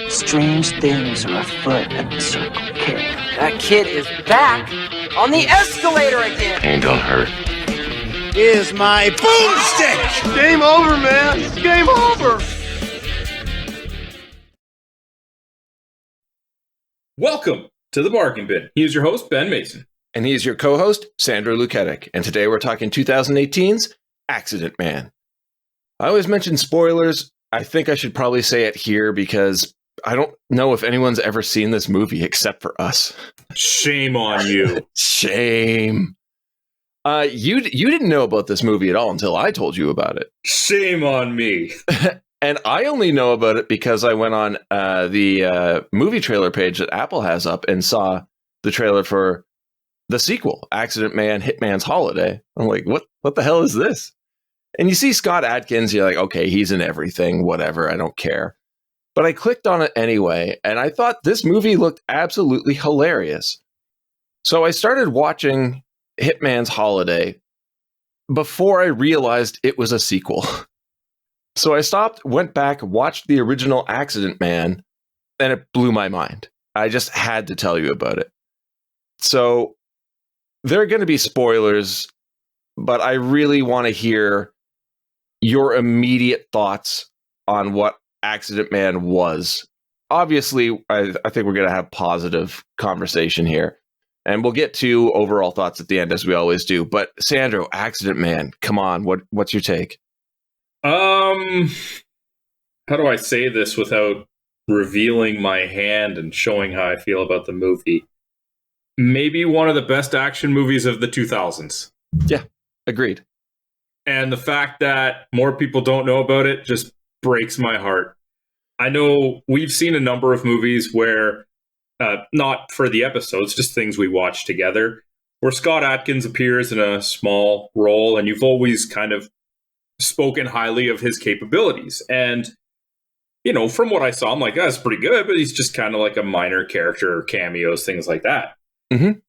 Strange things are afoot at the Circle K. That kid is back on the escalator again. Ain't gonna hurt. Is my boomstick! Game over, man. It's game over. Welcome to the Bargain Bin. He's your host, Ben Mason. And he's your co-host, Sandra Luketic. And today we're talking 2018's Accident Man. I always mention spoilers. I think I should probably say it here because I don't know if anyone's ever seen this movie except for us. Shame on you. Shame. You didn't know about this movie at all until I told you about it. Shame on me. And I only know about it because I went on the movie trailer page that Apple has up and saw the trailer for the sequel, Accident Man, Hitman's Holiday. I'm like, what the hell is this? And you see Scott Adkins, you're like, okay, he's in everything, whatever, I don't care. But I clicked on it anyway, and I thought this movie looked absolutely hilarious. So I started watching Hitman's Holiday before I realized it was a sequel. So I stopped, went back, watched the original Accident Man, and it blew my mind. I just had to tell you about it. So there are going to be spoilers, but I really want to hear your immediate thoughts on what Accident Man was. Obviously, I think we're going to have positive conversation here. And we'll get to overall thoughts at the end, as we always do. But Sandro, Accident Man, come on, what's your take? How do I say this without revealing my hand and showing how I feel about the movie? Maybe one of the best action movies of the 2000s. Yeah, agreed. And the fact that more people don't know about it just breaks my heart. I know we've seen a number of movies where, not for the episodes, just things we watch together, where Scott Adkins appears in a small role, and you've always kind of spoken highly of his capabilities. And, you know, from what I saw, I'm like, that's pretty good, but he's just kind of like a minor character, cameos, things like that. Mm-hmm.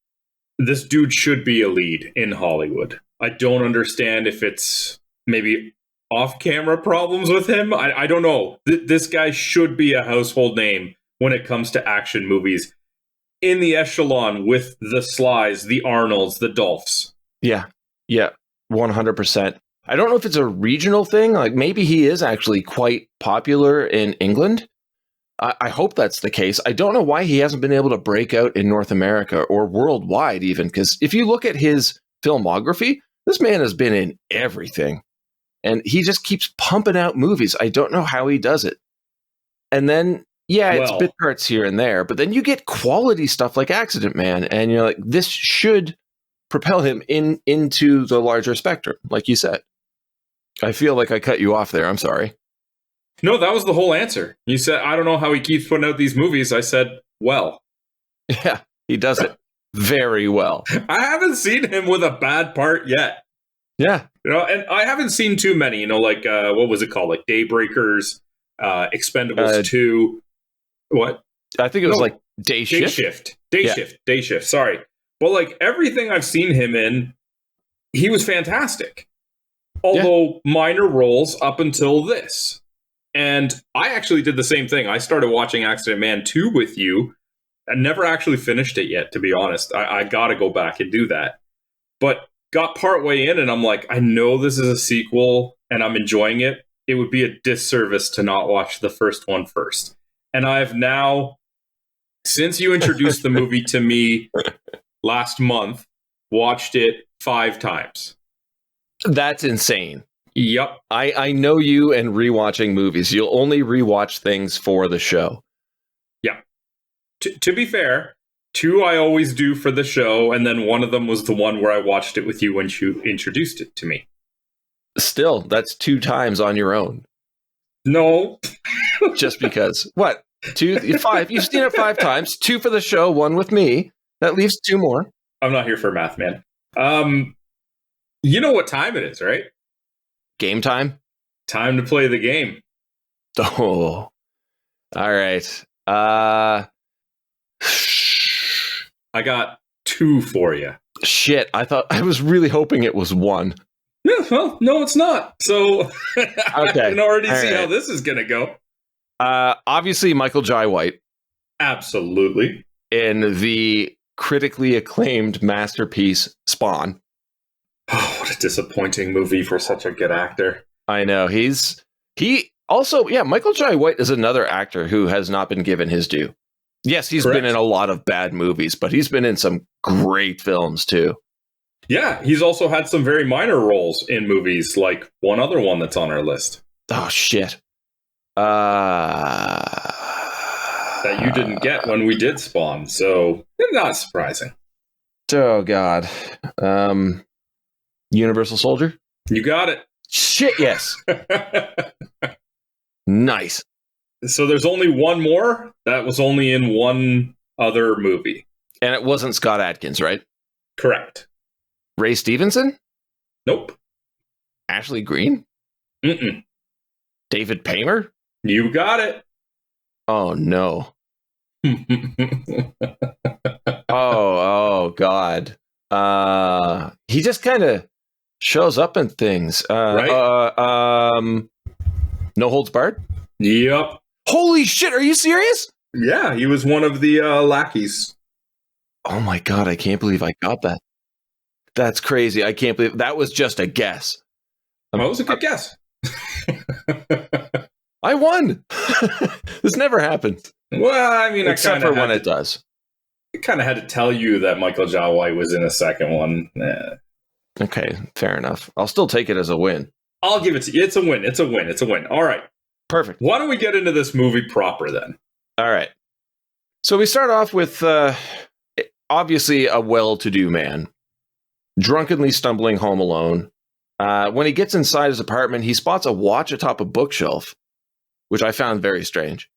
This dude should be a lead in Hollywood. I don't understand if it's maybe off-camera problems with him. I don't know. This guy should be a household name when it comes to action movies. In the echelon with the Slys, the Arnolds, the Dolphs. Yeah, 100%. I don't know if it's a regional thing. Like maybe he is actually quite popular in England. I hope that's the case. I don't know why he hasn't been able to break out in North America or worldwide even. Because if you look at his filmography, this man has been in everything. And he just keeps pumping out movies. I don't know how he does it. And then, it's bit parts here and there. But then you get quality stuff like Accident Man. And you're like, this should propel him into the larger spectrum, like you said. I feel like I cut you off there. I'm sorry. No, that was the whole answer. You said, I don't know how he keeps putting out these movies. I said, well. Yeah, he does it very well. I haven't seen him with a bad part yet. Yeah. You know, and I haven't seen too many, like, what was it called? Like Daybreakers, Expendables 2. What? I think it was like Day Shift. Day Shift. Sorry. Well, like everything I've seen him in, he was fantastic. Although minor roles up until this. And I actually did the same thing. I started watching Accident Man 2 with you. I never actually finished it yet, to be honest. I got to go back and do that. But got partway in and I'm like, I know this is a sequel and I'm enjoying it. It would be a disservice to not watch the first one first. And I've now, since you introduced the movie to me last month, watched it 5 times. That's insane. Yep. I know you and rewatching movies. You'll only rewatch things for the show. Yeah. To be fair, 2 I always do for the show, and then one of them was the one where I watched it with you when you introduced it to me. Still, that's 2 times on your own. No. Just because. What? 2, 5. You've seen it 5 times. 2 for the show, 1 with me. That leaves 2 more. I'm not here for math, man. You know what time it is, right? Game time? Time to play the game. Oh. All right. I got 2 for you. Shit, I was really hoping it was 1. Yeah, well, no, it's not. So okay. I can already All see right. how this is going to go. Obviously, Michael Jai White Absolutely. in the critically acclaimed masterpiece Spawn. Oh, what a disappointing movie for such a good actor. I know. Michael Jai White is another actor who has not been given his due. Yes, he's Correct. been in a lot of bad movies, but he's been in some great films too. Yeah, he's also had some very minor roles in movies, like one other one that's on our list. Oh, shit. That you didn't get when we did Spawn, so not surprising. Oh, God. Universal Soldier? You got it. Shit, yes. Nice. So there's only one more that was only in one other movie. And it wasn't Scott Adkins, right? Correct. Ray Stevenson? Nope. Ashley Greene? Mm-mm. David Paymer? You got it. Oh, no. Oh, God. He just kind of shows up in things. Right? No Holds Barred? Yep. Holy shit, are you serious? Yeah, he was one of the lackeys. Oh my God, I can't believe I got that. That's crazy. I can't believe that was just a guess. That was a good guess. I won. This never happens. Well, I mean, Except for when it does. I kind of had to tell you that Michael Jai White was in a second one. Okay, fair enough. I'll still take it as a win. I'll give it to you. It's a win. It's a win. It's a win. All right. Perfect. Why don't we get into this movie proper then? All right. So we start off with obviously a well-to-do man, drunkenly stumbling home alone. When he gets inside his apartment, he spots a watch atop a bookshelf, which I found very strange,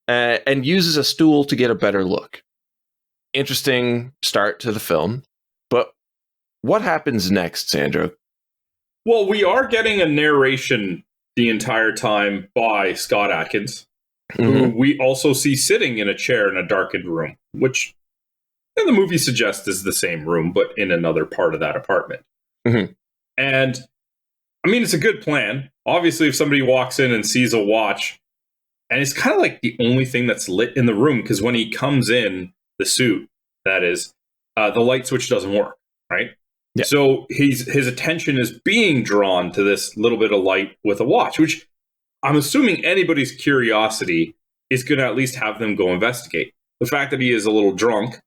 and uses a stool to get a better look. Interesting start to the film, but what happens next, Sandro? Well, we are getting a narration the entire time by Scott Adkins, who we also see sitting in a chair in a darkened room, which in the movie suggests is the same room, but in another part of that apartment. Mm-hmm. And I mean, it's a good plan. Obviously, if somebody walks in and sees a watch, and it's kind of like the only thing that's lit in the room, because when he comes in, the suit, that is, the light switch doesn't work, right? Yeah. So his attention is being drawn to this little bit of light with a watch, which I'm assuming anybody's curiosity is going to at least have them go investigate. The fact that he is a little drunk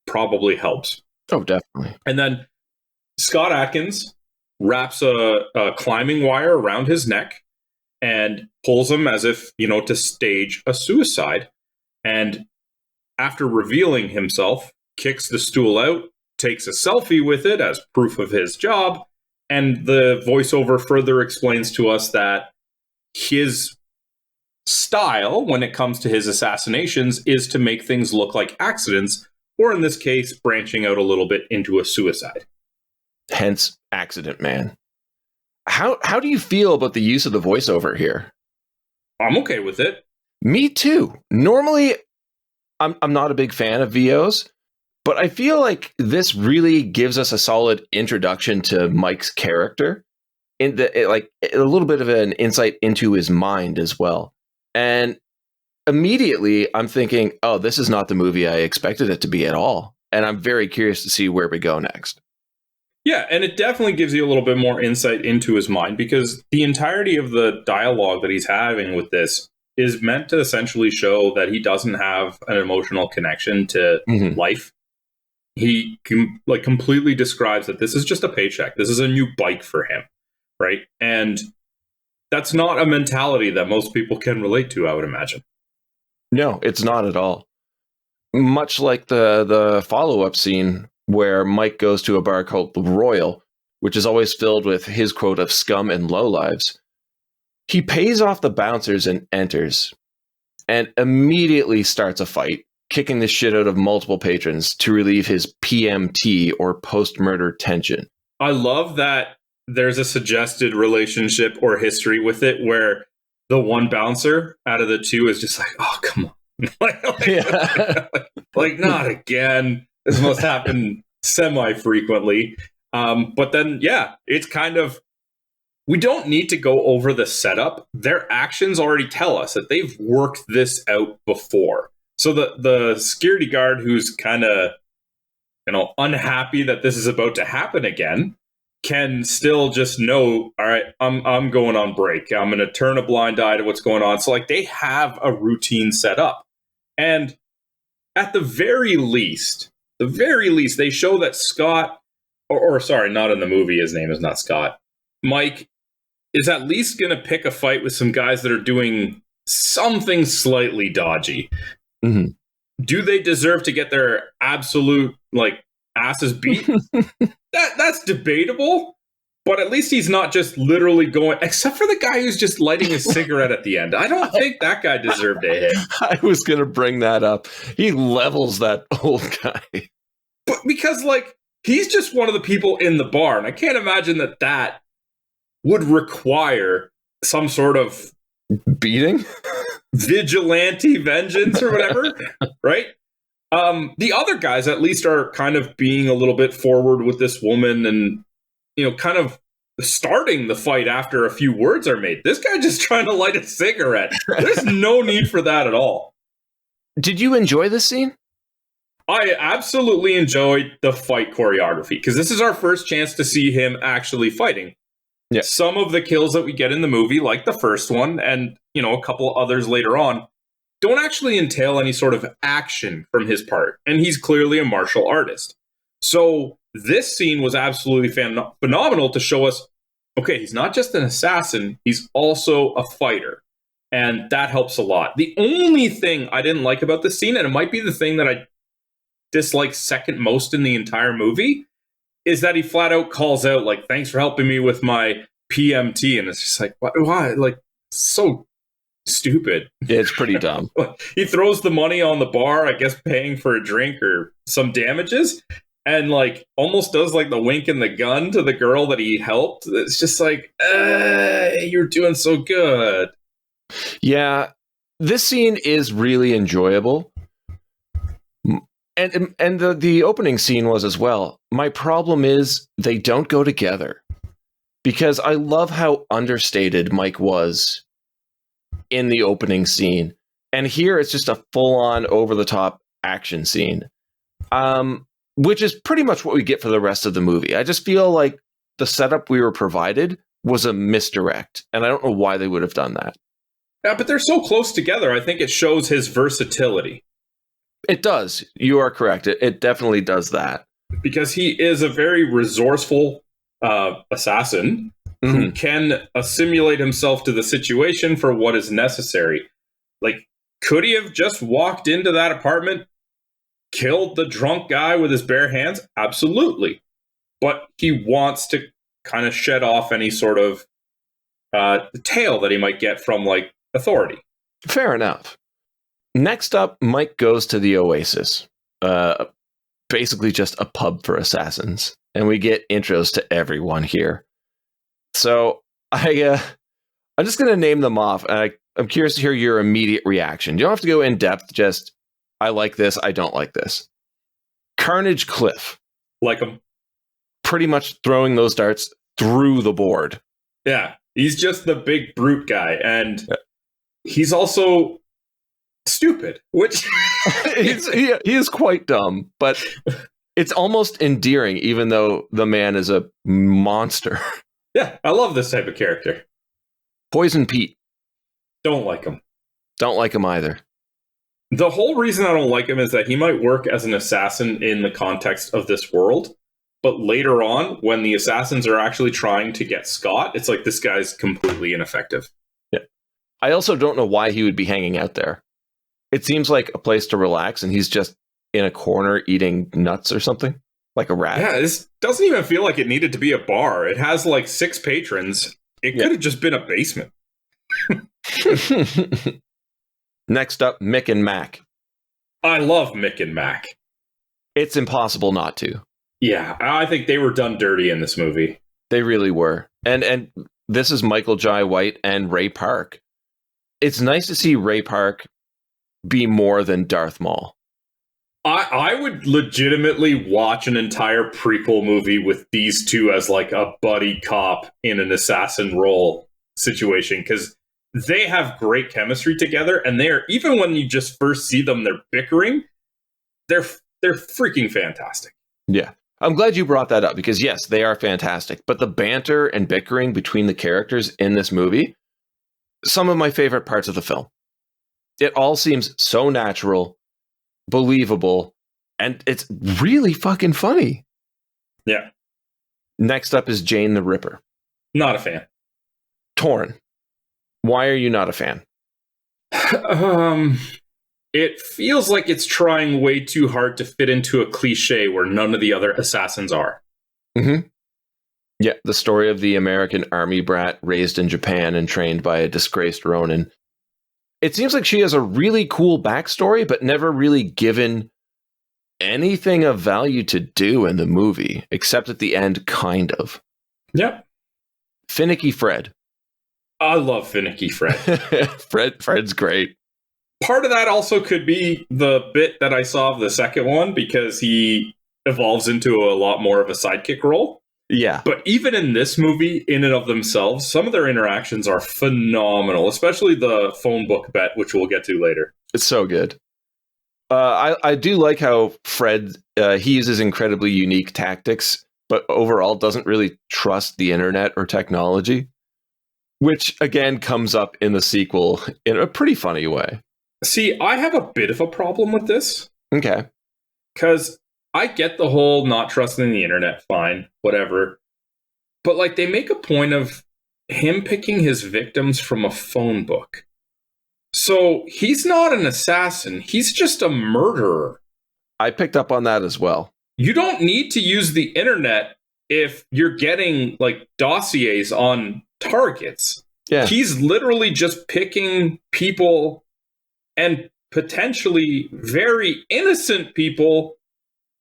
probably helps. Oh, definitely. And then Scott Adkins wraps a climbing wire around his neck and pulls him as if, to stage a suicide. And after revealing himself, kicks the stool out, takes a selfie with it as proof of his job, and the voiceover further explains to us that his style when it comes to his assassinations is to make things look like accidents, or in this case, branching out a little bit into a suicide. Hence, Accident Man. How do you feel about the use of the voiceover here? I'm okay with it. Me too. Normally, I'm not a big fan of VOs, but I feel like this really gives us a solid introduction to Mike's character, like a little bit of an insight into his mind as well. And immediately, I'm thinking, oh, this is not the movie I expected it to be at all. And I'm very curious to see where we go next. Yeah, and it definitely gives you a little bit more insight into his mind, because the entirety of the dialogue that he's having with this is meant to essentially show that he doesn't have an emotional connection to life. He completely describes that this is just a paycheck. This is a new bike for him, right? And that's not a mentality that most people can relate to, I would imagine. No, it's not at all. Much like the follow-up scene where Mike goes to a bar called the Royal, which is always filled with his quote of scum and lowlives. He pays off the bouncers and enters, and immediately starts a fight, kicking the shit out of multiple patrons to relieve his PMT, or post-murder tension. I love that there's a suggested relationship or history with it where the one bouncer out of the two is just like, oh, come on. like, not again. This must happen semi-frequently. But then, yeah, it's kind of we don't need to go over the setup. Their actions already tell us that they've worked this out before. So the security guard who's kind of, unhappy that this is about to happen again can still just know, all right, I'm going on break. I'm going to turn a blind eye to what's going on. So like they have a routine set up. And at the very least, they show that Scott, or sorry, not in the movie, his name is not Scott, Mike is at least going to pick a fight with some guys that are doing something slightly dodgy. Mm-hmm. Do they deserve to get their absolute, asses beat? That's debatable, but at least he's not just literally going, except for the guy who's just lighting a cigarette at the end. I don't think that guy deserved a hit. I was going to bring that up. He levels that old guy. But because, he's just one of the people in the bar, and I can't imagine that would require some sort of beating? Vigilante vengeance or whatever, right? The other guys at least are kind of being a little bit forward with this woman and, kind of starting the fight after a few words are made. This guy just trying to light a cigarette. There's no need for that at all. Did you enjoy this scene? I absolutely enjoyed the fight choreography because this is our first chance to see him actually fighting. Yeah. Some of the kills that we get in the movie, like the first one and, a couple others later on, don't actually entail any sort of action from his part. And he's clearly a martial artist. So this scene was absolutely phenomenal to show us, okay, he's not just an assassin, he's also a fighter. And that helps a lot. The only thing I didn't like about this scene, and it might be the thing that I dislike second most in the entire movie, is that he flat out calls out, thanks for helping me with my PMT. And it's just why? So stupid. It's pretty dumb. He throws the money on the bar, I guess paying for a drink or some damages, and almost does the wink and the gun to the girl that he helped. It's just you're doing so good. Yeah, this scene is really enjoyable. And the opening scene was as well. My problem is they don't go together. Because I love how understated Mike was in the opening scene. And here it's just a full-on, over-the-top action scene. Which is pretty much what we get for the rest of the movie. I just feel like the setup we were provided was a misdirect. And I don't know why they would have done that. Yeah, but they're so close together. I think it shows his versatility. It does. You are correct. It definitely does that. Because he is a very resourceful assassin who can assimilate himself to the situation for what is necessary. Could he have just walked into that apartment, killed the drunk guy with his bare hands? Absolutely. But he wants to kind of shed off any sort of tail that he might get from authority. Fair enough. Next up, Mike goes to the Oasis, basically just a pub for assassins, and we get intros to everyone here. So I'm just going to name them off, and I'm curious to hear your immediate reaction. You don't have to go in depth, just I like this, I don't like this. Carnage Cliff. Like him. Pretty much throwing those darts through the board. Yeah, he's just the big brute guy, and he's also stupid, which he is quite dumb, but it's almost endearing, even though the man is a monster. Yeah, I love this type of character. Poison Pete. Don't like him. Don't like him either. The whole reason I don't like him is that he might work as an assassin in the context of this world, but later on, when the assassins are actually trying to get Scott, it's this guy's completely ineffective. Yeah. I also don't know why he would be hanging out there. It seems like a place to relax, and he's just in a corner eating nuts or something, like a rat. Yeah, this doesn't even feel like it needed to be a bar. It has 6 patrons. It could have just been a basement. Next up, Mick and Mac. I love Mick and Mac. It's impossible not to. Yeah, I think they were done dirty in this movie. They really were. And this is Michael Jai White and Ray Park. It's nice to see Ray Park be more than Darth Maul. I would legitimately watch an entire prequel movie with these two as like a buddy cop in an assassin role situation, because they have great chemistry together, and they're, even when you just first see them, they're bickering. They're freaking fantastic. Yeah. I'm glad you brought that up because yes, they are fantastic. But the banter and bickering between the characters in this movie, some of my favorite parts of the film. It all seems so natural, believable, and it's really fucking funny. Yeah. Next up is Jane the Ripper. Not a fan. Torn. Why are you not a fan? It feels like it's trying way too hard to fit into a cliche where none of the other assassins are. Mm-hmm. Yeah, the story of the American army brat raised in Japan and trained by a disgraced Ronin. It seems like she has a really cool backstory, but never really given anything of value to do in the movie, except at the end, kind of. Yep. Finicky Fred. I love Finicky Fred. Fred's great. Part of that also could be the bit that I saw of the second one, because he evolves into a lot more of a sidekick role. Yeah. But even in this movie, in and of themselves, some of their interactions are phenomenal, especially the phone book bet, which we'll get to later. It's so good. I do like how Fred, he uses incredibly unique tactics, but overall doesn't really trust the internet or technology, which again comes up in the sequel in a pretty funny way. See, I have a bit of a problem with this. Okay. Because I get the whole not trusting the internet, fine, whatever. But like, they make a point of him picking his victims from a phone book. So he's not an assassin, he's just a murderer. I picked up on that as well. You don't need to use the internet if you're getting like dossiers on targets. Yeah. He's literally just picking people, and potentially very innocent people,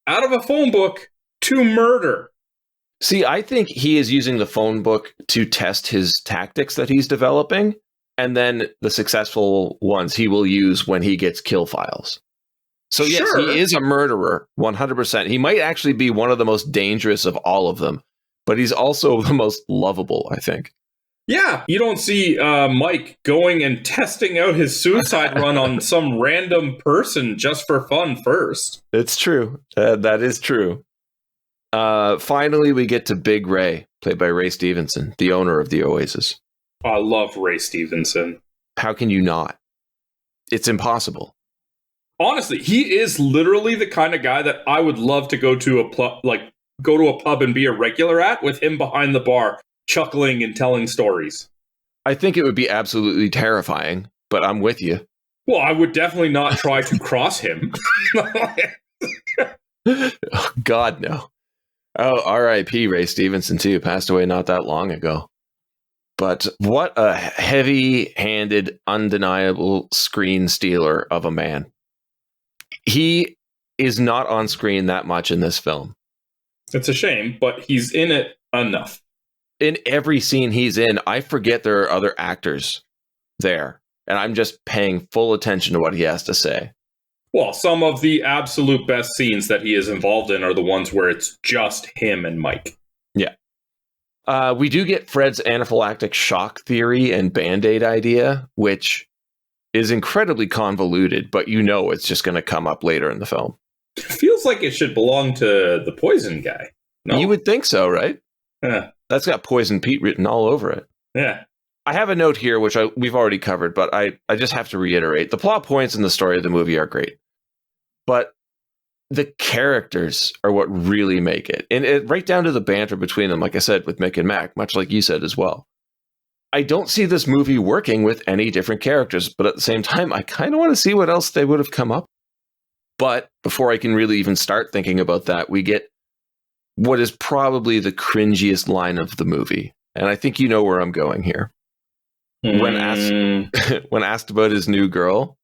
out of a phone book to murder. See, I think he is using the phone book to test his tactics that he's developing, and then the successful ones he will use when he gets kill files. So yes, Sure. He is a murderer, 100%. He might actually be one of the most dangerous of all of them, but he's also the most lovable, I think. Yeah, you don't see Mike going and testing out his suicide run on some random person just for fun first. It's true. That is true. Finally, we get to Big Ray, played by Ray Stevenson, the owner of the Oasis. I love Ray Stevenson. How can you not? It's impossible. Honestly, he is literally the kind of guy that I would love to go to a pub and be a regular at, with him behind the bar, chuckling and telling stories. I think it would be absolutely terrifying, but I'm with you. Well, I would definitely not try to cross him. Oh, God, no. Oh, R.I.P. Ray Stevenson, too. Passed away not that long ago. But what a heavy-handed, undeniable screen stealer of a man. He is not on screen that much in this film. It's a shame, but he's in it enough. In every scene he's in, I forget there are other actors there, and I'm just paying full attention to what he has to say. Well, some of the absolute best scenes that he is involved in are the ones where it's just him and Mike. Yeah. We do get Fred's anaphylactic shock theory and Band-Aid idea, which is incredibly convoluted, but you know it's just going to come up later in the film. Feels like it should belong to the poison guy. No? You would think so, right? Yeah. That's got Poison Pete written all over it. Yeah. I have a note here, which we've already covered, but I just have to reiterate. The plot points in the story of the movie are great, but the characters are what really make it. And right down to the banter between them, like I said, with Mick and Mac, much like you said as well. I don't see this movie working with any different characters, but at the same time, I kind of want to see what else they would have come up. But before I can really even start thinking about that, we get what is probably the cringiest line of the movie. And I think you know where I'm going here. When asked about his new girl,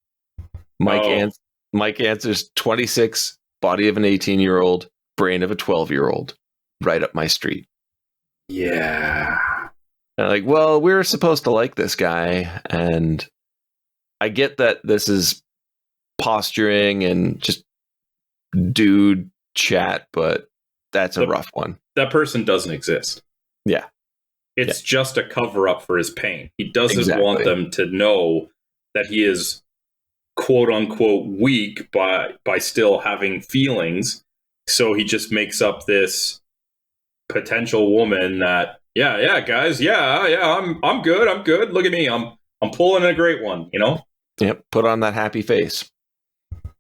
Mike answers 26, body of an 18-year-old, brain of a 12-year-old. Right up my street. Yeah. And like, well, we're supposed to like this guy, and I get that this is posturing and just dude chat, but that's a rough one. That person doesn't exist. Yeah. It's just a cover-up for his pain. He doesn't want them to know that he is quote-unquote weak by still having feelings. So he just makes up this potential woman that, guys, I'm good. Look at me, I'm pulling a great one, you know? Yep, put on that happy face.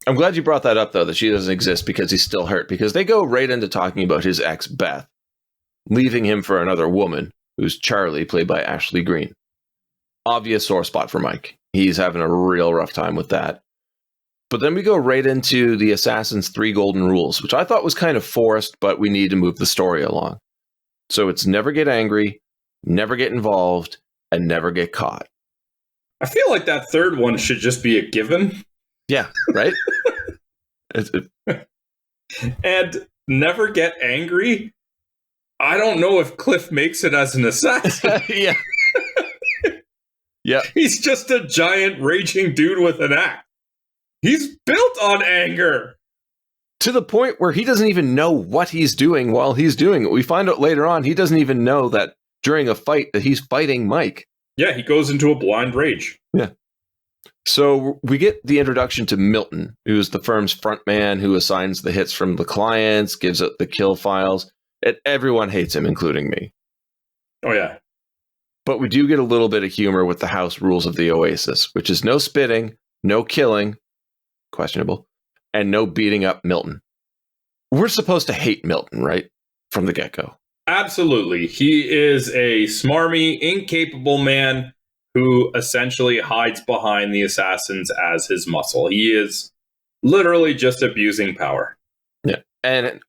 I'm glad you brought that up, though, that she doesn't exist because he's still hurt, because they go right into talking about his ex, Beth, leaving him for another woman, who's Charlie, played by Ashley Greene. Obvious sore spot for Mike. He's having a real rough time with that. But then we go right into the Assassin's 3 golden rules, which I thought was kind of forced, but we need to move the story along. So it's never get angry, never get involved, and never get caught. I feel like that third one should just be a given. Yeah, right? And never get angry? I don't know if Cliff makes it as an assassin. Yeah. Yeah. He's just a giant raging dude with an axe. He's built on anger. To the point where he doesn't even know what he's doing while he's doing it. We find out later on he doesn't even know that during a fight that he's fighting Mike. Yeah, he goes into a blind rage. Yeah. So we get the introduction to Milton, who's the firm's front man who assigns the hits from the clients, gives out the kill files. And everyone hates him, including me. Oh, yeah. But we do get a little bit of humor with the house rules of the Oasis, which is no spitting, no killing, questionable, and no beating up Milton. We're supposed to hate Milton, right? From the get-go. Absolutely. He is a smarmy, incapable man who essentially hides behind the assassins as his muscle. He is literally just abusing power. Yeah. And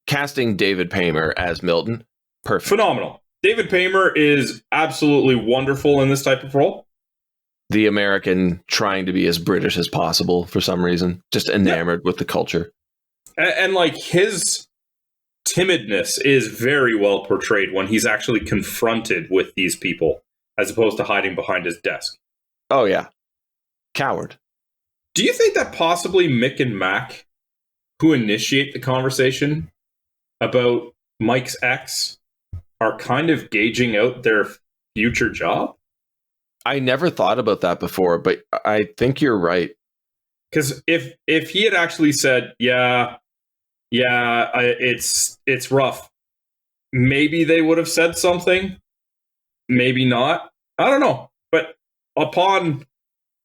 casting David Paymer as Milton, perfect. Phenomenal. David Paymer is absolutely wonderful in this type of role. The American trying to be as British as possible for some reason, just enamored with the culture. And like his timidness is very well portrayed when he's actually confronted with these people, as opposed to hiding behind his desk. Oh, yeah. Coward. Do you think that possibly Mick and Mac, who initiate the conversation about Mike's ex, are kind of gauging out their future job? I never thought about that before, but I think you're right. Because if he had actually said, it's rough, maybe they would have said something. Maybe not. I don't know. But upon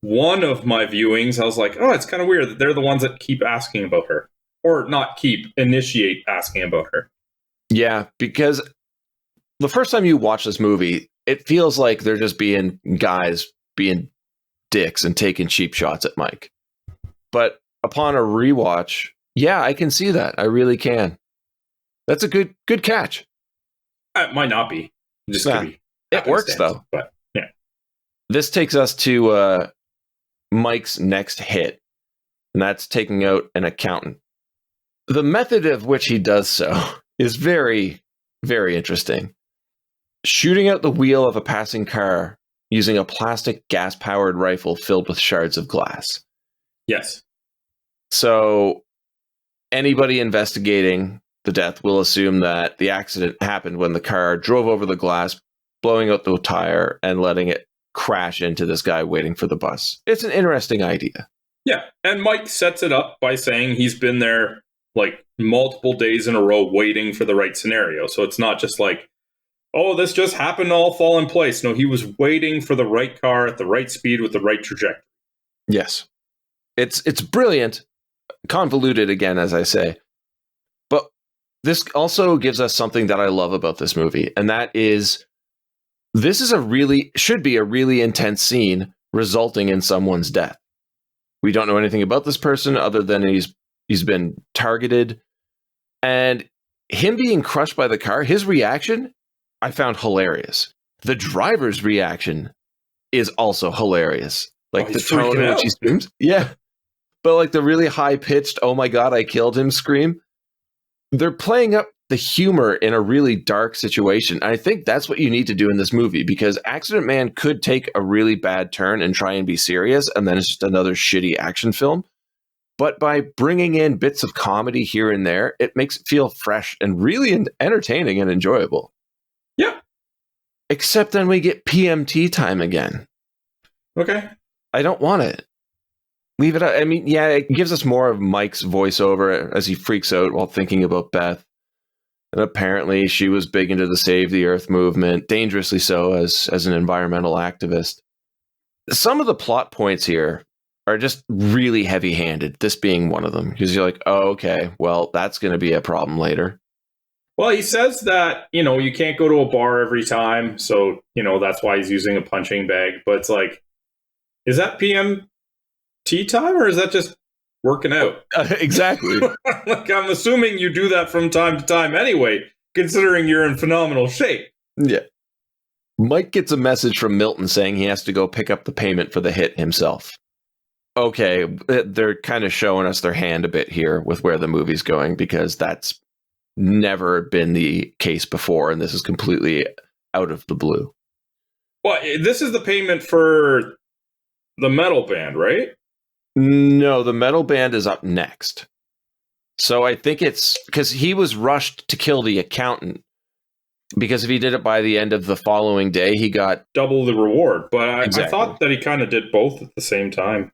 one of my viewings, I was like, oh, it's kind of weird that they're the ones that keep asking about her. Or not keep, initiate asking about her. Yeah, because the first time you watch this movie, it feels like they're just being guys being dicks and taking cheap shots at Mike. But upon a rewatch, yeah, I can see that. I really can. That's a good catch. It might not be. It just could be. It works, though. But yeah. This takes us to Mike's next hit, and that's taking out an accountant. The method of which he does so is very, very interesting. Shooting out the wheel of a passing car using a plastic gas-powered rifle filled with shards of glass. Yes. So anybody investigating the death will assume that the accident happened when the car drove over the glass, blowing out the tire and letting it crash into this guy waiting for the bus. It's an interesting idea. Yeah, and Mike sets it up by saying he's been there like multiple days in a row waiting for the right scenario. So it's not just like, oh, this just happened to all fall in place. No, he was waiting for the right car at the right speed with the right trajectory. Yes. It's brilliant. Convoluted again, as I say. But this also gives us something that I love about this movie, and that is this is should be a really intense scene resulting in someone's death. We don't know anything about this person other than he's been targeted, and him being crushed by the car, his reaction I found hilarious. The driver's reaction is also hilarious. Like the tone in which he screams. Yeah. But like the really high-pitched, oh my god, I killed him scream. They're playing up the humor in a really dark situation. I think that's what you need to do in this movie, because Accident Man could take a really bad turn and try and be serious, and then it's just another shitty action film. But by bringing in bits of comedy here and there, it makes it feel fresh and really entertaining and enjoyable. Yeah. Except then we get PMT time again. Okay. I don't want it. Leave it out. I mean, yeah, it gives us more of Mike's voiceover as he freaks out while thinking about Beth. And apparently she was big into the Save the Earth movement, dangerously so as an environmental activist. Some of the plot points here are just really heavy-handed, this being one of them. Because you're like, oh, okay, well, that's going to be a problem later. Well, he says that, you can't go to a bar every time. So, that's why he's using a punching bag. But it's like, is that PMT time or is that just working out? Exactly. Like, I'm assuming you do that from time to time anyway, considering you're in phenomenal shape. Yeah. Mike gets a message from Milton saying he has to go pick up the payment for the hit himself. Okay, they're kind of showing us their hand a bit here with where the movie's going, because that's never been the case before, and this is completely out of the blue. Well, this is the payment for the metal band, right? No, the metal band is up next. So I think it's because he was rushed to kill the accountant, because if he did it by the end of the following day, he got double the reward. But Exactly. I thought that he kind of did both at the same time.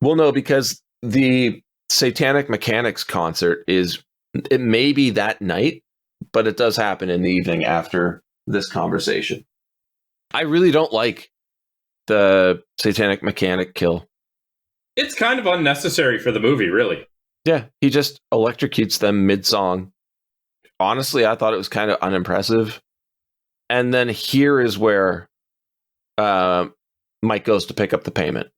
Well, no, because the Satanic Mechanics concert it may be that night, but it does happen in the evening after this conversation. I really don't like the Satanic Mechanic kill. It's kind of unnecessary for the movie, really. Yeah, he just electrocutes them mid-song. Honestly, I thought it was kind of unimpressive. And then here is where Mike goes to pick up the payment.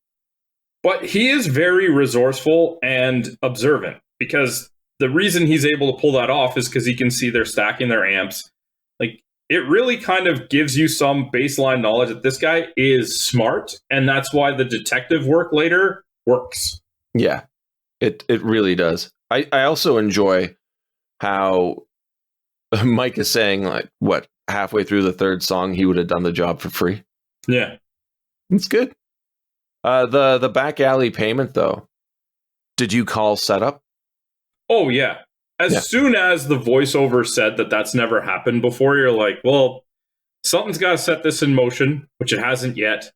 But he is very resourceful and observant, because the reason he's able to pull that off is because he can see they're stacking their amps. Like, it really kind of gives you some baseline knowledge that this guy is smart, and that's why the detective work later works. Yeah, it really does. I also enjoy how Mike is saying, like, what, halfway through the third song, he would have done the job for free. Yeah. It's good. The back alley payment, though, did you call setup? Oh, yeah. As soon as the voiceover said that that's never happened before, you're like, well, something's got to set this in motion, which it hasn't yet.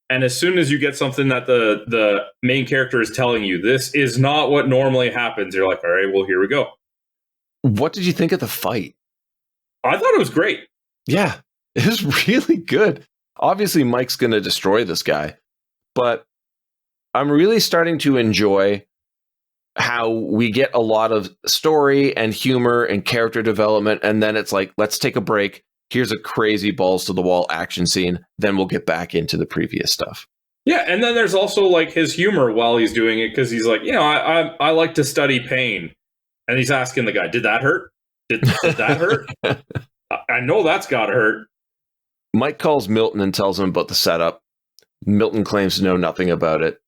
And as soon as you get something that the main character is telling you, this is not what normally happens, you're like, all right, well, here we go. What did you think of the fight? I thought it was great. Yeah, it was really good. Obviously, Mike's going to destroy this guy, but I'm really starting to enjoy how we get a lot of story and humor and character development, and then it's like, let's take a break. Here's a crazy balls to the wall action scene. Then we'll get back into the previous stuff. Yeah, and then there's also like his humor while he's doing it, because he's like, I like to study pain, and he's asking the guy, did that hurt? Did that hurt? I know that's got to hurt. Mike calls Milton and tells him about the setup. Milton claims to know nothing about it.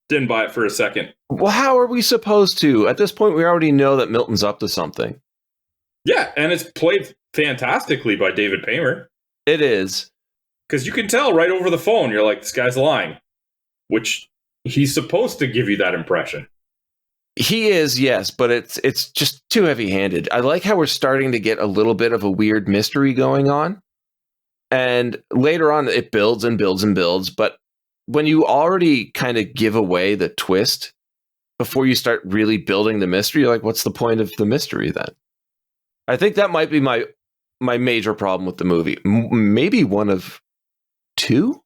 Didn't buy it for a second. Well, how are we supposed to? At this point, we already know that Milton's up to something. Yeah, and it's played fantastically by David Paymer. It is. Because you can tell right over the phone, you're like, this guy's lying. Which he's supposed to give you that impression. He is, yes, but it's just too heavy-handed. I like how we're starting to get a little bit of a weird mystery going on. And later on, it builds and builds and builds. But when you already kind of give away the twist before you start really building the mystery, you're like, what's the point of the mystery then? I think that might be my major problem with the movie. Maybe one of two.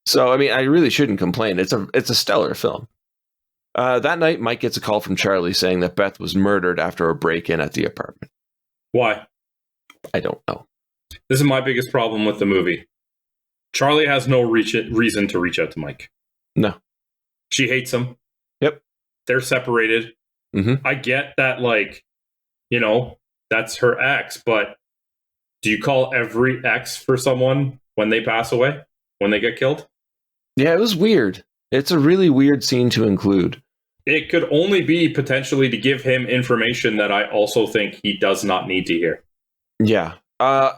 So, I mean, I really shouldn't complain. It's a stellar film. That night, Mike gets a call from Charlie saying that Beth was murdered after a break-in at the apartment. Why? I don't know. This is my biggest problem with the movie. Charlie has no reason to reach out to Mike. No. She hates him. Yep. They're separated. Mm-hmm. I get that, like, that's her ex, but do you call every ex for someone when they pass away? When they get killed? Yeah, it was weird. It's a really weird scene to include. It could only be potentially to give him information that I also think he does not need to hear. Yeah.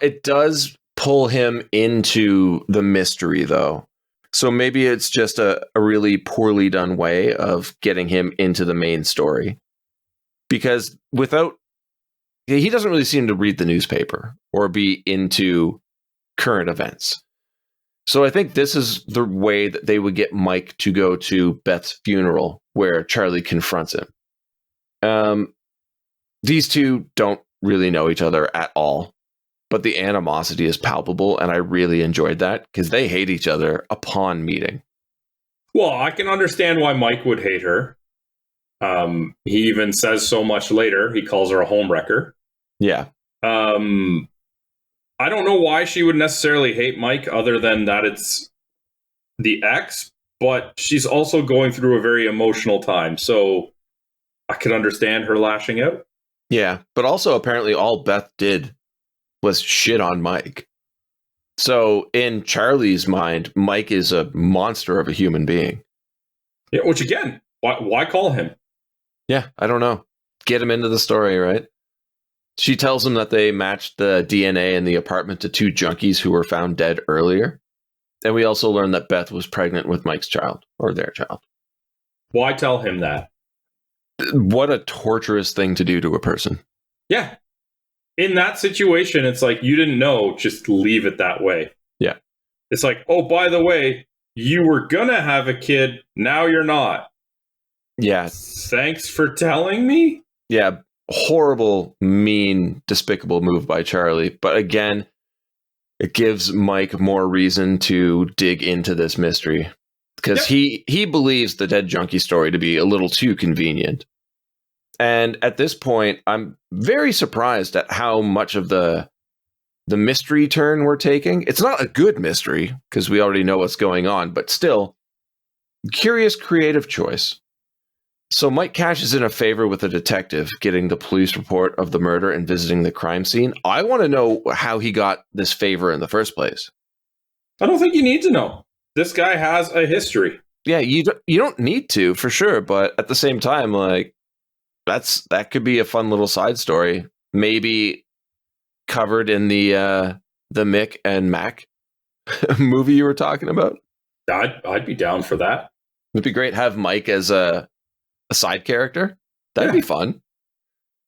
It does pull him into the mystery, though. So maybe it's just a really poorly done way of getting him into the main story. Because he doesn't really seem to read the newspaper or be into current events. So I think this is the way that they would get Mike to go to Beth's funeral, where Charlie confronts him. These two don't really know each other at all, but the animosity is palpable, and I really enjoyed that because they hate each other upon meeting. Well, I can understand why Mike would hate her. He even says so much later. He calls her a homewrecker. Yeah. I don't know why she would necessarily hate Mike other than that it's the ex, but she's also going through a very emotional time. So I could understand her lashing out. Yeah. But also apparently all Beth did was shit on Mike. So in Charlie's mind, Mike is a monster of a human being. Yeah, which again, why call him? Yeah, I don't know. Get him into the story, right? She tells him that they matched the DNA in the apartment to two junkies who were found dead earlier. And we also learned that Beth was pregnant with Mike's child, or their child. Why tell him that? What a torturous thing to do to a person. Yeah. In that situation, it's like, you didn't know, just leave it that way. Yeah. It's like, oh, by the way, you were gonna have a kid, now you're not. Yeah. Thanks for telling me? Yeah. Horrible, mean, despicable move by Charlie. But again, it gives Mike more reason to dig into this mystery. Because he believes the dead junkie story to be a little too convenient. And at this point, I'm very surprised at how much of the mystery turn we're taking. It's not a good mystery, because we already know what's going on, but still, curious creative choice. So Mike cashes in a favor with a detective, getting the police report of the murder and visiting the crime scene. I want to know how he got this favor in the first place. I don't think you need to know. This guy has a history. Yeah, you don't need to, for sure, but at the same time, like, that could be a fun little side story. Maybe covered in the Mick and Mac movie you were talking about. I'd be down for that. It'd be great. Have Mike as a side character. That'd be fun.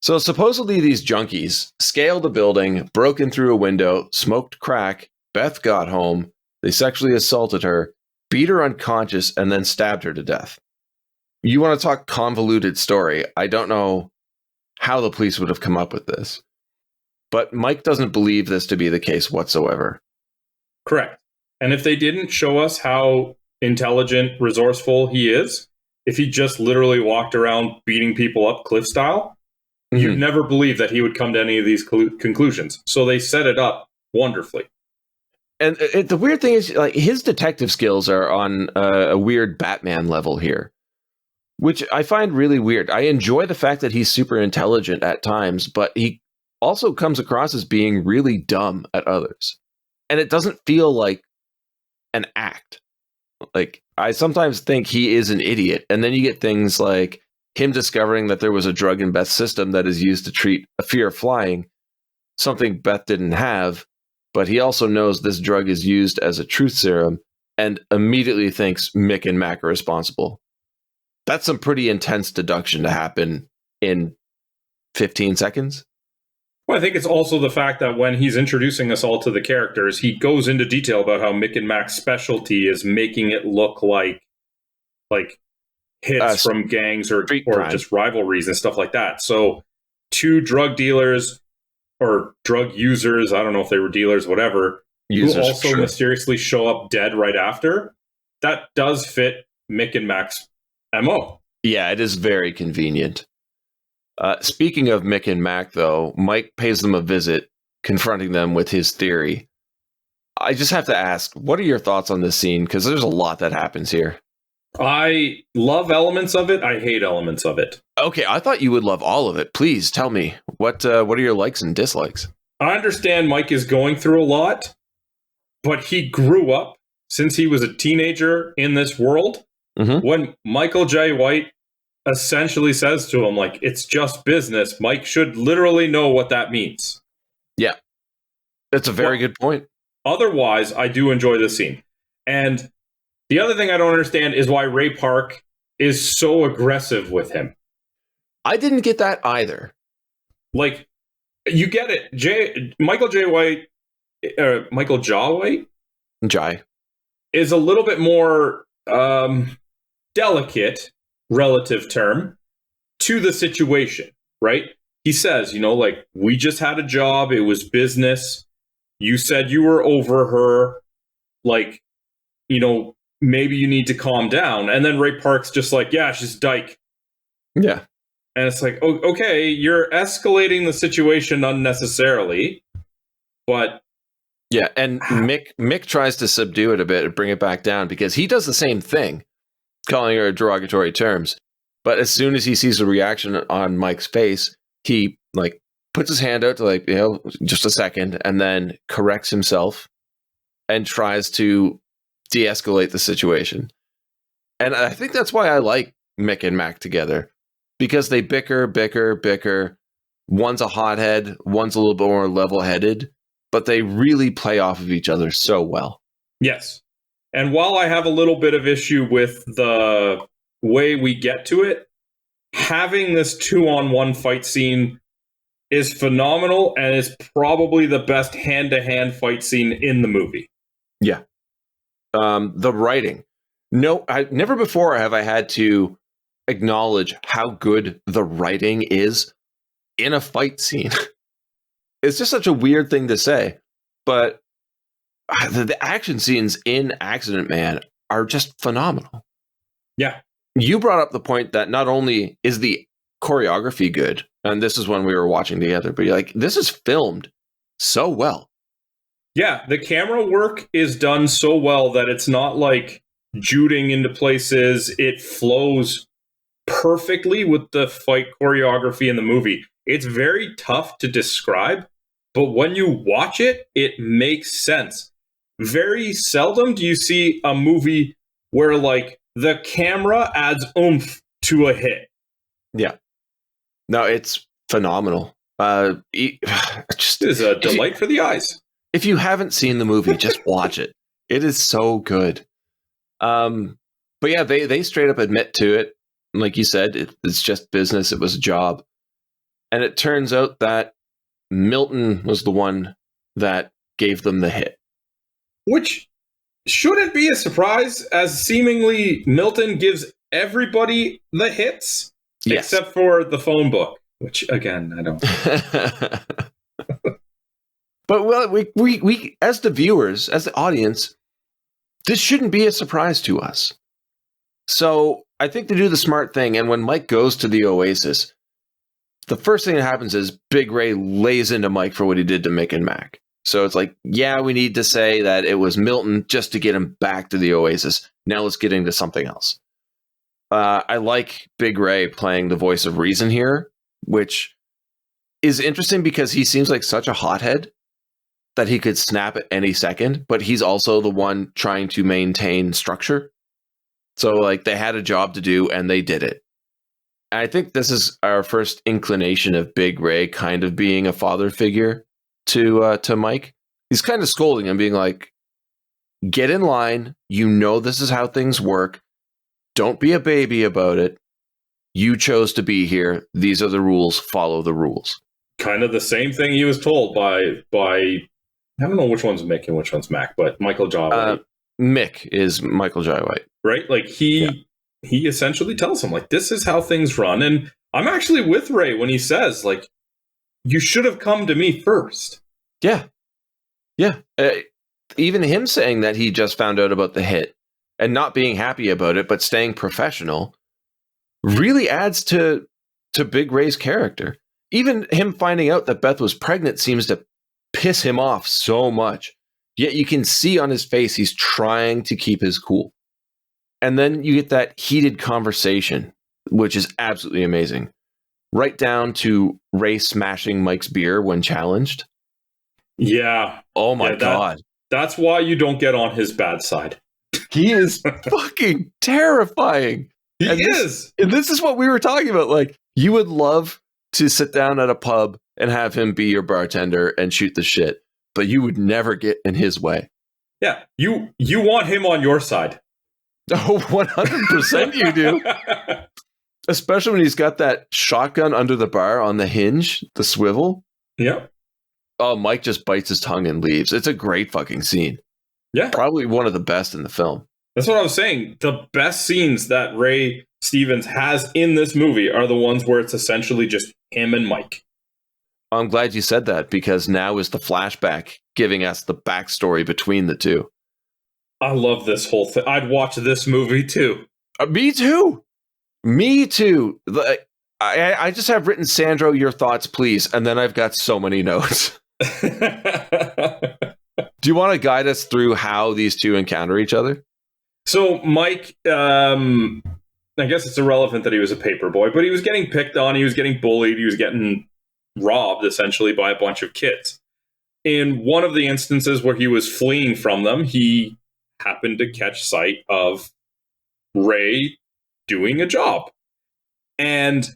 So supposedly these junkies scaled a building, broke in through a window, smoked crack. Beth got home. They sexually assaulted her, beat her unconscious, and then stabbed her to death. You want to talk convoluted story? I don't know how the police would have come up with this. But Mike doesn't believe this to be the case whatsoever. Correct. And if they didn't show us how intelligent, resourceful he is, if he just literally walked around beating people up cliff style, you'd never believe that he would come to any of these conclusions. So they set it up wonderfully. And the weird thing is, like, his detective skills are on a weird Batman level here, which I find really weird. I enjoy the fact that he's super intelligent at times, but he also comes across as being really dumb at others. And it doesn't feel like an act. Like, I sometimes think he is an idiot. And then you get things like him discovering that there was a drug in Beth's system that is used to treat a fear of flying, something Beth didn't have. But he also knows this drug is used as a truth serum and immediately thinks Mick and Mac are responsible. That's some pretty intense deduction to happen in 15 seconds. Well, I think it's also the fact that when he's introducing us all to the characters, he goes into detail about how Mick and Mac's specialty is making it look like hits from gangs or just rivalries and stuff like that. So two drug dealers or drug users, I don't know if they were dealers, whatever, who also mysteriously show up dead right after, that does fit Mick and Mac's MO. Yeah, it is very convenient. Speaking of Mick and Mac, though, Mike pays them a visit, confronting them with his theory. I just have to ask, what are your thoughts on this scene? Because there's a lot that happens here. I love elements of it. I hate elements of it. Okay, I thought you would love all of it. Please tell me, what are your likes and dislikes? I understand Mike is going through a lot, but he grew up since he was a teenager in this world. Mm-hmm. When Michael J. White essentially says to him, like, it's just business, Mike should literally know what that means. Yeah, that's a very good point. Otherwise, I do enjoy this scene. And The other thing I don't understand is why Ray Park is so aggressive with him. I didn't get that either. Like, you get it. Michael J. White, Michael Jaw White? Jai. Is a little bit more delicate, relative term, to the situation, right? He says, like, we just had a job. It was business. You said you were over her. Like, maybe you need to calm down. And then Ray Park's just like, yeah, she's dyke. Yeah. And it's like, okay, you're escalating the situation unnecessarily, but... Yeah, and Mick tries to subdue it a bit and bring it back down because he does the same thing, calling her derogatory terms. But as soon as he sees the reaction on Mike's face, he like puts his hand out to just a second and then corrects himself and tries to de-escalate the situation. And I think that's why I like Mick and Mac together, because they bicker. One's a hothead, one's a little bit more level-headed, but they really play off of each other so well. Yes. And while I have a little bit of issue with the way we get to it, having this 2-on-1 fight scene is phenomenal and is probably the best hand-to-hand fight scene in the movie. Yeah. The writing. No, never before have I had to acknowledge how good the writing is in a fight scene. It's just such a weird thing to say, but the action scenes in Accident Man are just phenomenal. Yeah. You brought up the point that not only is the choreography good, and this is when we were watching together, but you're like, this is filmed so well. Yeah, the camera work is done so well that it's not like juding into places. It flows perfectly with the fight choreography in the movie. It's very tough to describe, but when you watch it, it makes sense. Very seldom do you see a movie where like the camera adds oomph to a hit. Yeah. No, it's phenomenal. It is a delight for the eyes. If you haven't seen the movie, just watch it. It is so good. But yeah, they straight up admit to it. Like you said, it's just business. It was a job. And it turns out that Milton was the one that gave them the hit. Which shouldn't be a surprise, as seemingly Milton gives everybody the hits, yes, except for the phone book, which, again, I don't... But well, we as the viewers, as the audience, this shouldn't be a surprise to us. So I think they do the smart thing, and when Mike goes to the Oasis, the first thing that happens is Big Ray lays into Mike for what he did to Mick and Mac. So it's like, yeah, we need to say that it was Milton just to get him back to the Oasis. Now let's get into something else. I like Big Ray playing the voice of reason here, which is interesting because he seems like such a hothead that he could snap at any second, but he's also the one trying to maintain structure. So like they had a job to do and they did it. And I think this is our first inclination of Big Ray kind of being a father figure to Mike. He's kind of scolding him, being like, get in line. You know this is how things work. Don't be a baby about it. You chose to be here. These are the rules. Follow the rules. Kind of the same thing he was told by I don't know which one's Mick and which one's Mac, but Michael Jai White. Mick is Michael Jai White. Right? Like he essentially tells him, like, this is how things run. And I'm actually with Ray when he says, like, you should have come to me first. Yeah. Yeah. Even him saying that he just found out about the hit and not being happy about it, but staying professional really adds to Big Ray's character. Even him finding out that Beth was pregnant seems to piss him off so much. Yet you can see on his face he's trying to keep his cool. And then you get that heated conversation, which is absolutely amazing. Right down to Ray smashing Mike's beer when challenged. Yeah. Oh my God. That's why you don't get on his bad side. He is fucking terrifying. He is. And this is what we were talking about. Like, you would love to sit down at a pub and have him be your bartender and shoot the shit, but you would never get in his way. Yeah. You want him on your side. Oh, 100% you do. Especially when he's got that shotgun under the bar on the hinge, the swivel. Yep. Oh, Mike just bites his tongue and leaves. It's a great fucking scene. Yeah. Probably one of the best in the film. That's what I was saying. The best scenes that Ray Stevens has in this movie are the ones where it's essentially just him and Mike. I'm glad you said that, because now is the flashback giving us the backstory between the two. I love this whole thing. I'd watch this movie too. Me too. Me too. I just have written, Sandro, your thoughts, please. And then I've got so many notes. Do you want to guide us through how these two encounter each other? So Mike, I guess it's irrelevant that he was a paper boy, but he was getting picked on. He was getting bullied. He was getting robbed, essentially, by a bunch of kids. In one of the instances where he was fleeing from them, he happened to catch sight of Ray doing a job. And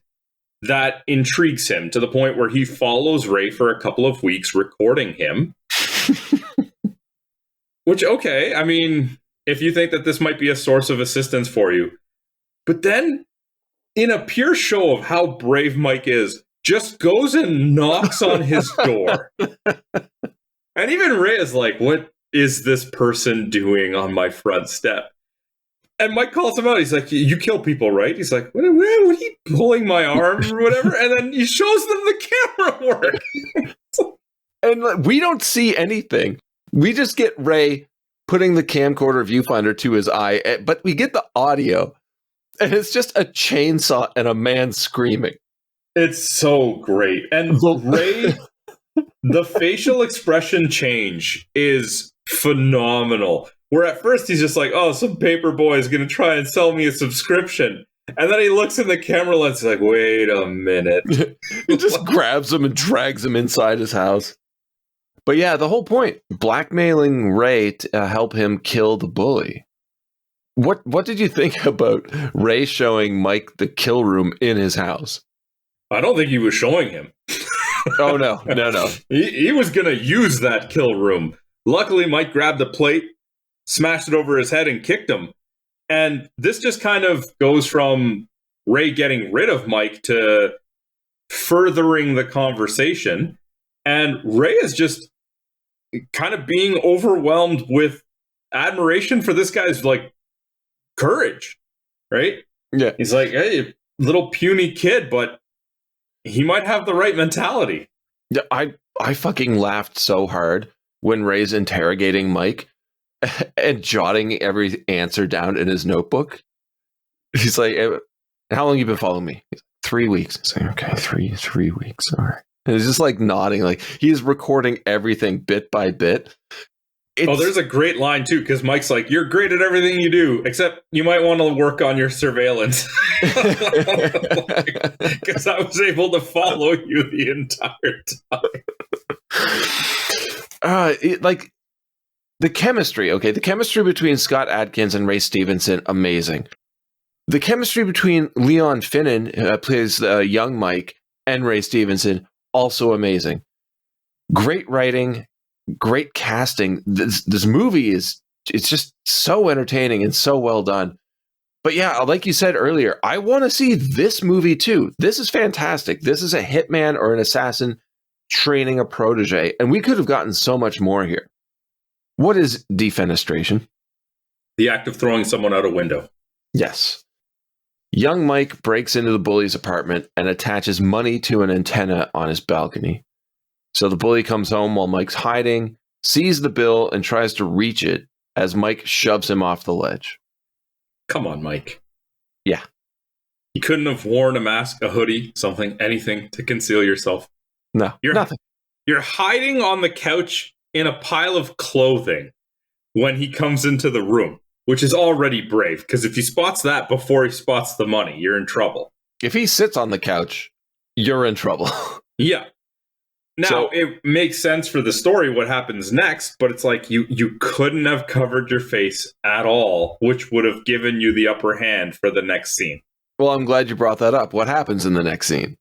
that intrigues him to the point where he follows Ray for a couple of weeks, recording him. Which, okay, I mean, if you think that this might be a source of assistance for you. But then, in a pure show of how brave Mike is, just goes and knocks on his door. And even Ray is like, what is this person doing on my front step? And Mike calls him out. He's like, you kill people, right? He's like, what are you pulling my arm or whatever? And then he shows them the camera work. And we don't see anything. We just get Ray putting the camcorder viewfinder to his eye, but we get the audio. And it's just a chainsaw and a man screaming. It's so great. And Ray, the facial expression change is phenomenal. Where at first he's just like, oh, some paper boy is going to try and sell me a subscription. And then he looks in the camera lens and is like, wait a minute. He just grabs him and drags him inside his house. But yeah, the whole point, blackmailing Ray to help him kill the bully. What did you think about Ray showing Mike the kill room in his house? I don't think he was showing him. Oh, no. He was going to use that kill room. Luckily, Mike grabbed the plate, smashed it over his head, and kicked him. And this just kind of goes from Ray getting rid of Mike to furthering the conversation. And Ray is just kind of being overwhelmed with admiration for this guy's, like, courage, right? Yeah. He's like, hey, little puny kid, but he might have the right mentality. Yeah, I fucking laughed so hard when Ray's interrogating Mike and jotting every answer down in his notebook. He's like, how long you been following me? He's like, 3 weeks. He's like, okay, three weeks. All right. And he's just like nodding, like he's recording everything bit by bit. There's a great line too, because Mike's like, you're great at everything you do, except you might want to work on your surveillance. Because I was able to follow you the entire time. Like the chemistry, okay? The chemistry between Scott Adkins and Ray Stevenson, amazing. The chemistry between Leon Finnan, who plays young Mike, and Ray Stevenson, also amazing. Great writing, great casting. This movie it's just so entertaining and so well done. But yeah, like you said earlier, I want to see this movie too. This is fantastic. This is a hitman or an assassin training a protege, and we could have gotten so much more here. What is defenestration? The act of throwing someone out a window. Yes. Young Mike breaks into the bully's apartment and attaches money to an antenna on his balcony. So the bully comes home while Mike's hiding, sees the bill, and tries to reach it as Mike shoves him off the ledge. Come on, Mike. Yeah. You couldn't have worn a mask, a hoodie, something, anything to conceal yourself. No, nothing. You're hiding on the couch in a pile of clothing when he comes into the room, which is already brave, because if he spots that before he spots the money, you're in trouble. If he sits on the couch, you're in trouble. Yeah. Now, it makes sense for the story what happens next, but it's like you couldn't have covered your face at all, which would have given you the upper hand for the next scene. Well, I'm glad you brought that up. What happens in the next scene?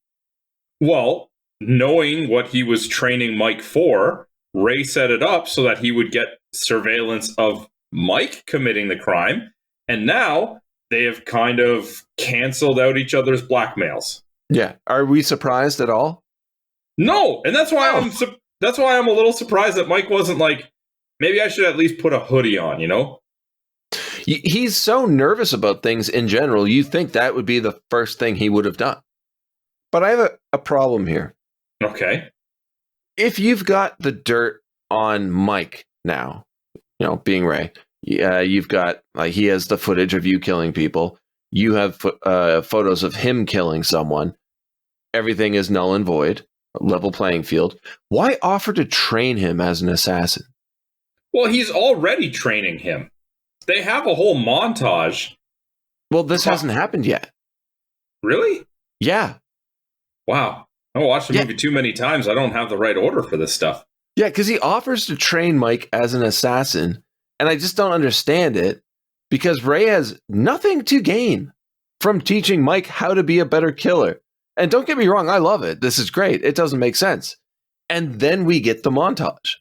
Well, knowing what he was training Mike for, Ray set it up so that he would get surveillance of Mike committing the crime, And now they have kind of canceled out each other's blackmails. Yeah. Are we surprised at all? No, and that's why I'm a little surprised that Mike wasn't like, maybe I should at least put a hoodie on, you know? He's so nervous about things in general. You think that would be the first thing he would have done. But I have a problem here. Okay. If you've got the dirt on Mike now, being Ray, you've got, like, he has the footage of you killing people. You have photos of him killing someone. Everything is null and void, level playing field. Why offer to train him as an assassin? Well, he's already training him. They have a whole montage. Well, this hasn't happened yet. Really? Yeah. Wow. I watched the movie too many times. I don't have the right order for this stuff. Yeah, because he offers to train Mike as an assassin, and I just don't understand it, because Ray has nothing to gain from teaching Mike how to be a better killer. And don't get me wrong, I love it. This is great. It doesn't make sense. And then we get the montage.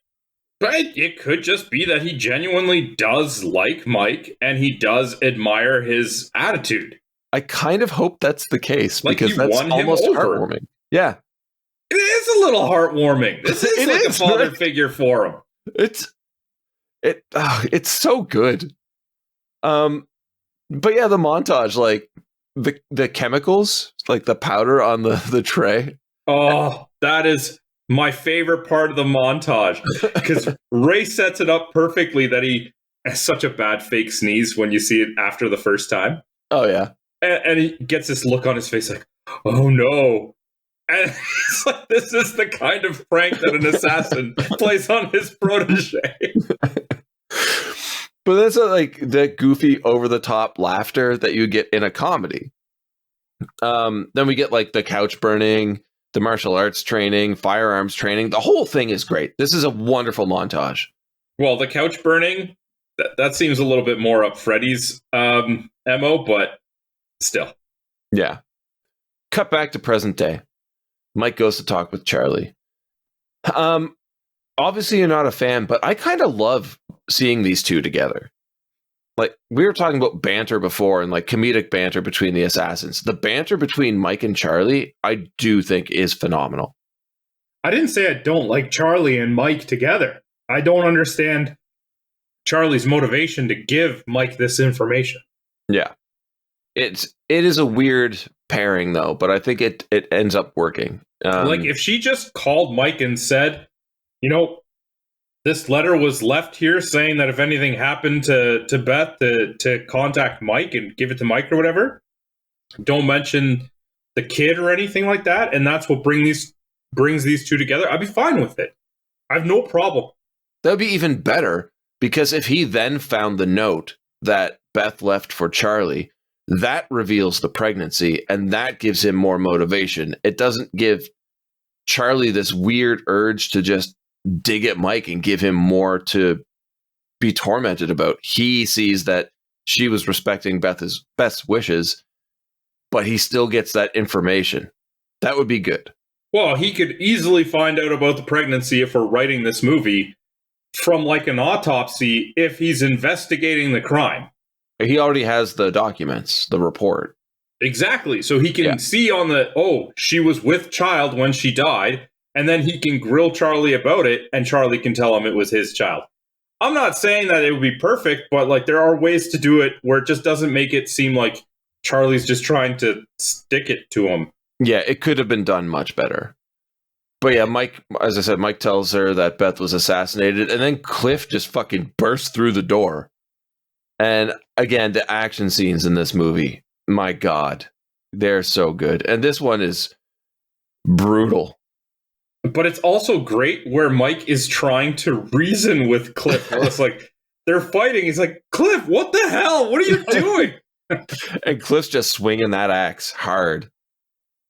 But it could just be that he genuinely does like Mike, and he does admire his attitude. I kind of hope that's the case, like, because that's almost heartwarming. Yeah. It is a little heartwarming. This is like a father figure for him. It's so good. But yeah, the montage, like the chemicals, like the powder on the tray. Oh, that is my favorite part of the montage, because Ray sets it up perfectly that he has such a bad fake sneeze when you see it after the first time. Oh yeah. And he gets this look on his face like, oh no. And it's like, this is the kind of prank that an assassin plays on his protege. But that's like the goofy, over-the-top laughter that you get in a comedy. Then we get like the couch burning, the martial arts training, firearms training. The whole thing is great. This is a wonderful montage. Well, the couch burning, that seems a little bit more up Freddy's MO, but still. Yeah. Cut back to present day. Mike goes to talk with Charlie. Obviously you're not a fan, but I kind of love seeing these two together. Like, we were talking about banter before, and like comedic banter between the assassins. The banter between Mike and Charlie, I do think is phenomenal. I didn't say I don't like Charlie and Mike together. I don't understand Charlie's motivation to give Mike this information. Yeah. It is a weird pairing, though, but I think it ends up working. Like, if she just called Mike and said, this letter was left here saying that if anything happened to Beth, to contact Mike and give it to Mike or whatever, don't mention the kid or anything like that, and that's what brings these two together, I'd be fine with it. I have no problem. That would be even better, because if he then found the note that Beth left for Charlie, that reveals the pregnancy, and that gives him more motivation. It doesn't give Charlie this weird urge to just dig at Mike and give him more to be tormented about. He sees that she was respecting Beth's best wishes, but he still gets that information. That would be good. Well, he could easily find out about the pregnancy if we're writing this movie from like an autopsy if he's investigating the crime. He already has the documents, the report. Exactly. So he can see on she was with child when she died, and then he can grill Charlie about it, and Charlie can tell him it was his child. I'm not saying that it would be perfect, but like, there are ways to do it where it just doesn't make it seem like Charlie's just trying to stick it to him. Yeah, it could have been done much better. But yeah, Mike, as I said, Mike tells her that Beth was assassinated, and then Cliff just fucking bursts through the door. And again, the action scenes in this movie, my God, they're so good. And this one is brutal. But it's also great where Mike is trying to reason with Cliff. It's like, they're fighting. He's like, Cliff, what the hell? What are you doing? And Cliff's just swinging that axe hard.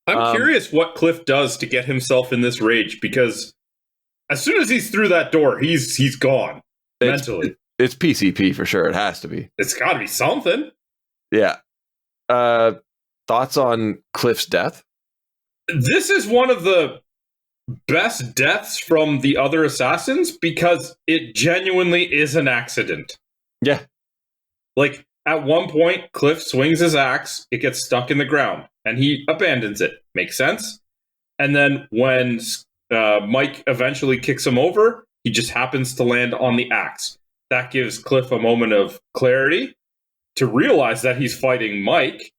I'm curious what Cliff does to get himself in this rage, because as soon as he's through that door, he's gone mentally. It's PCP for sure. It has to be. It's got to be something. Yeah. Thoughts on Cliff's death? This is one of the best deaths from the other assassins, because it genuinely is an accident. Yeah. Like, at one point, Cliff swings his axe, it gets stuck in the ground, and he abandons it. Makes sense? And then when Mike eventually kicks him over, he just happens to land on the axe. That gives Cliff a moment of clarity to realize that he's fighting Mike,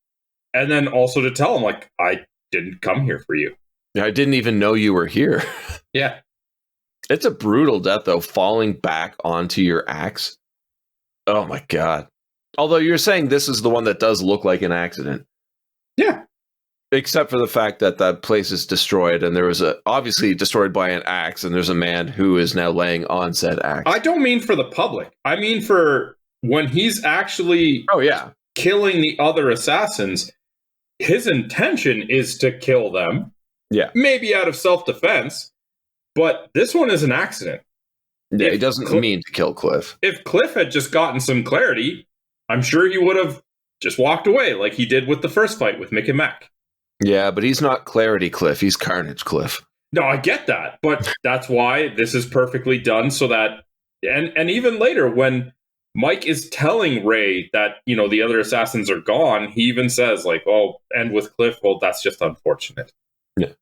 and then also to tell him, like, I didn't come here for you. Yeah, I didn't even know you were here. Yeah. It's a brutal death, though, falling back onto your axe. Oh, my God. Although you're saying this is the one that does look like an accident. Yeah. Except for the fact that that place is destroyed, and there was obviously destroyed by an axe, and there's a man who is now laying on said axe. I don't mean for the public. I mean for when he's actually killing the other assassins, his intention is to kill them. Yeah. Maybe out of self-defense, but this one is an accident. Yeah, he doesn't mean to kill Cliff. If Cliff had just gotten some clarity, I'm sure he would have just walked away like he did with the first fight with Mick and Mac. Yeah, but he's not Clarity Cliff. He's Carnage Cliff. No, I get that. But that's why this is perfectly done so that... And even later, when Mike is telling Ray that, you know, the other assassins are gone, he even says, like, oh, and with Cliff, well, that's just unfortunate. Yeah.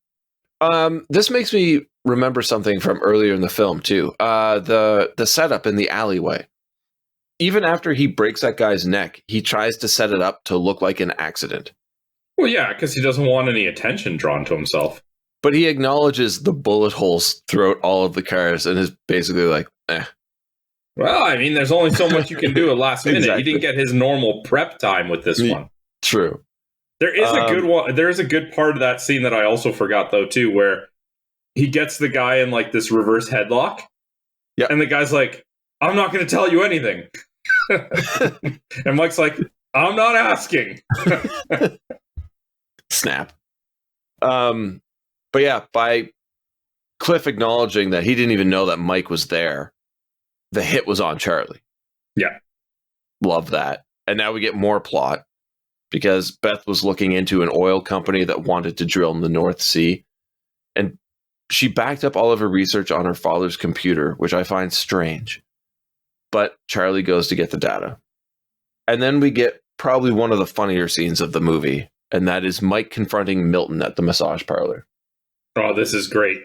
This makes me remember something from earlier in the film, too. The setup in the alleyway. Even after he breaks that guy's neck, he tries to set it up to look like an accident. Well, yeah, because he doesn't want any attention drawn to himself. But he acknowledges the bullet holes throughout all of the cars and is basically like, eh. Well, I mean, there's only so much you can do at last minute. Exactly. He didn't get his normal prep time with this one. True. There is a good one. There is a good part of that scene that I also forgot, though, too, where he gets the guy in, like, this reverse headlock. Yeah. And the guy's like, I'm not going to tell you anything. And Mike's like, I'm not asking. Snap. But yeah, by Cliff acknowledging that he didn't even know that Mike was there, the hit was on Charlie. Yeah. Love that. And now we get more plot because Beth was looking into an oil company that wanted to drill in the North Sea. And she backed up all of her research on her father's computer, which I find strange. But Charlie goes to get the data. And then we get probably one of the funnier scenes of the movie, and that is Mike confronting Milton at the massage parlor. Oh, this is great.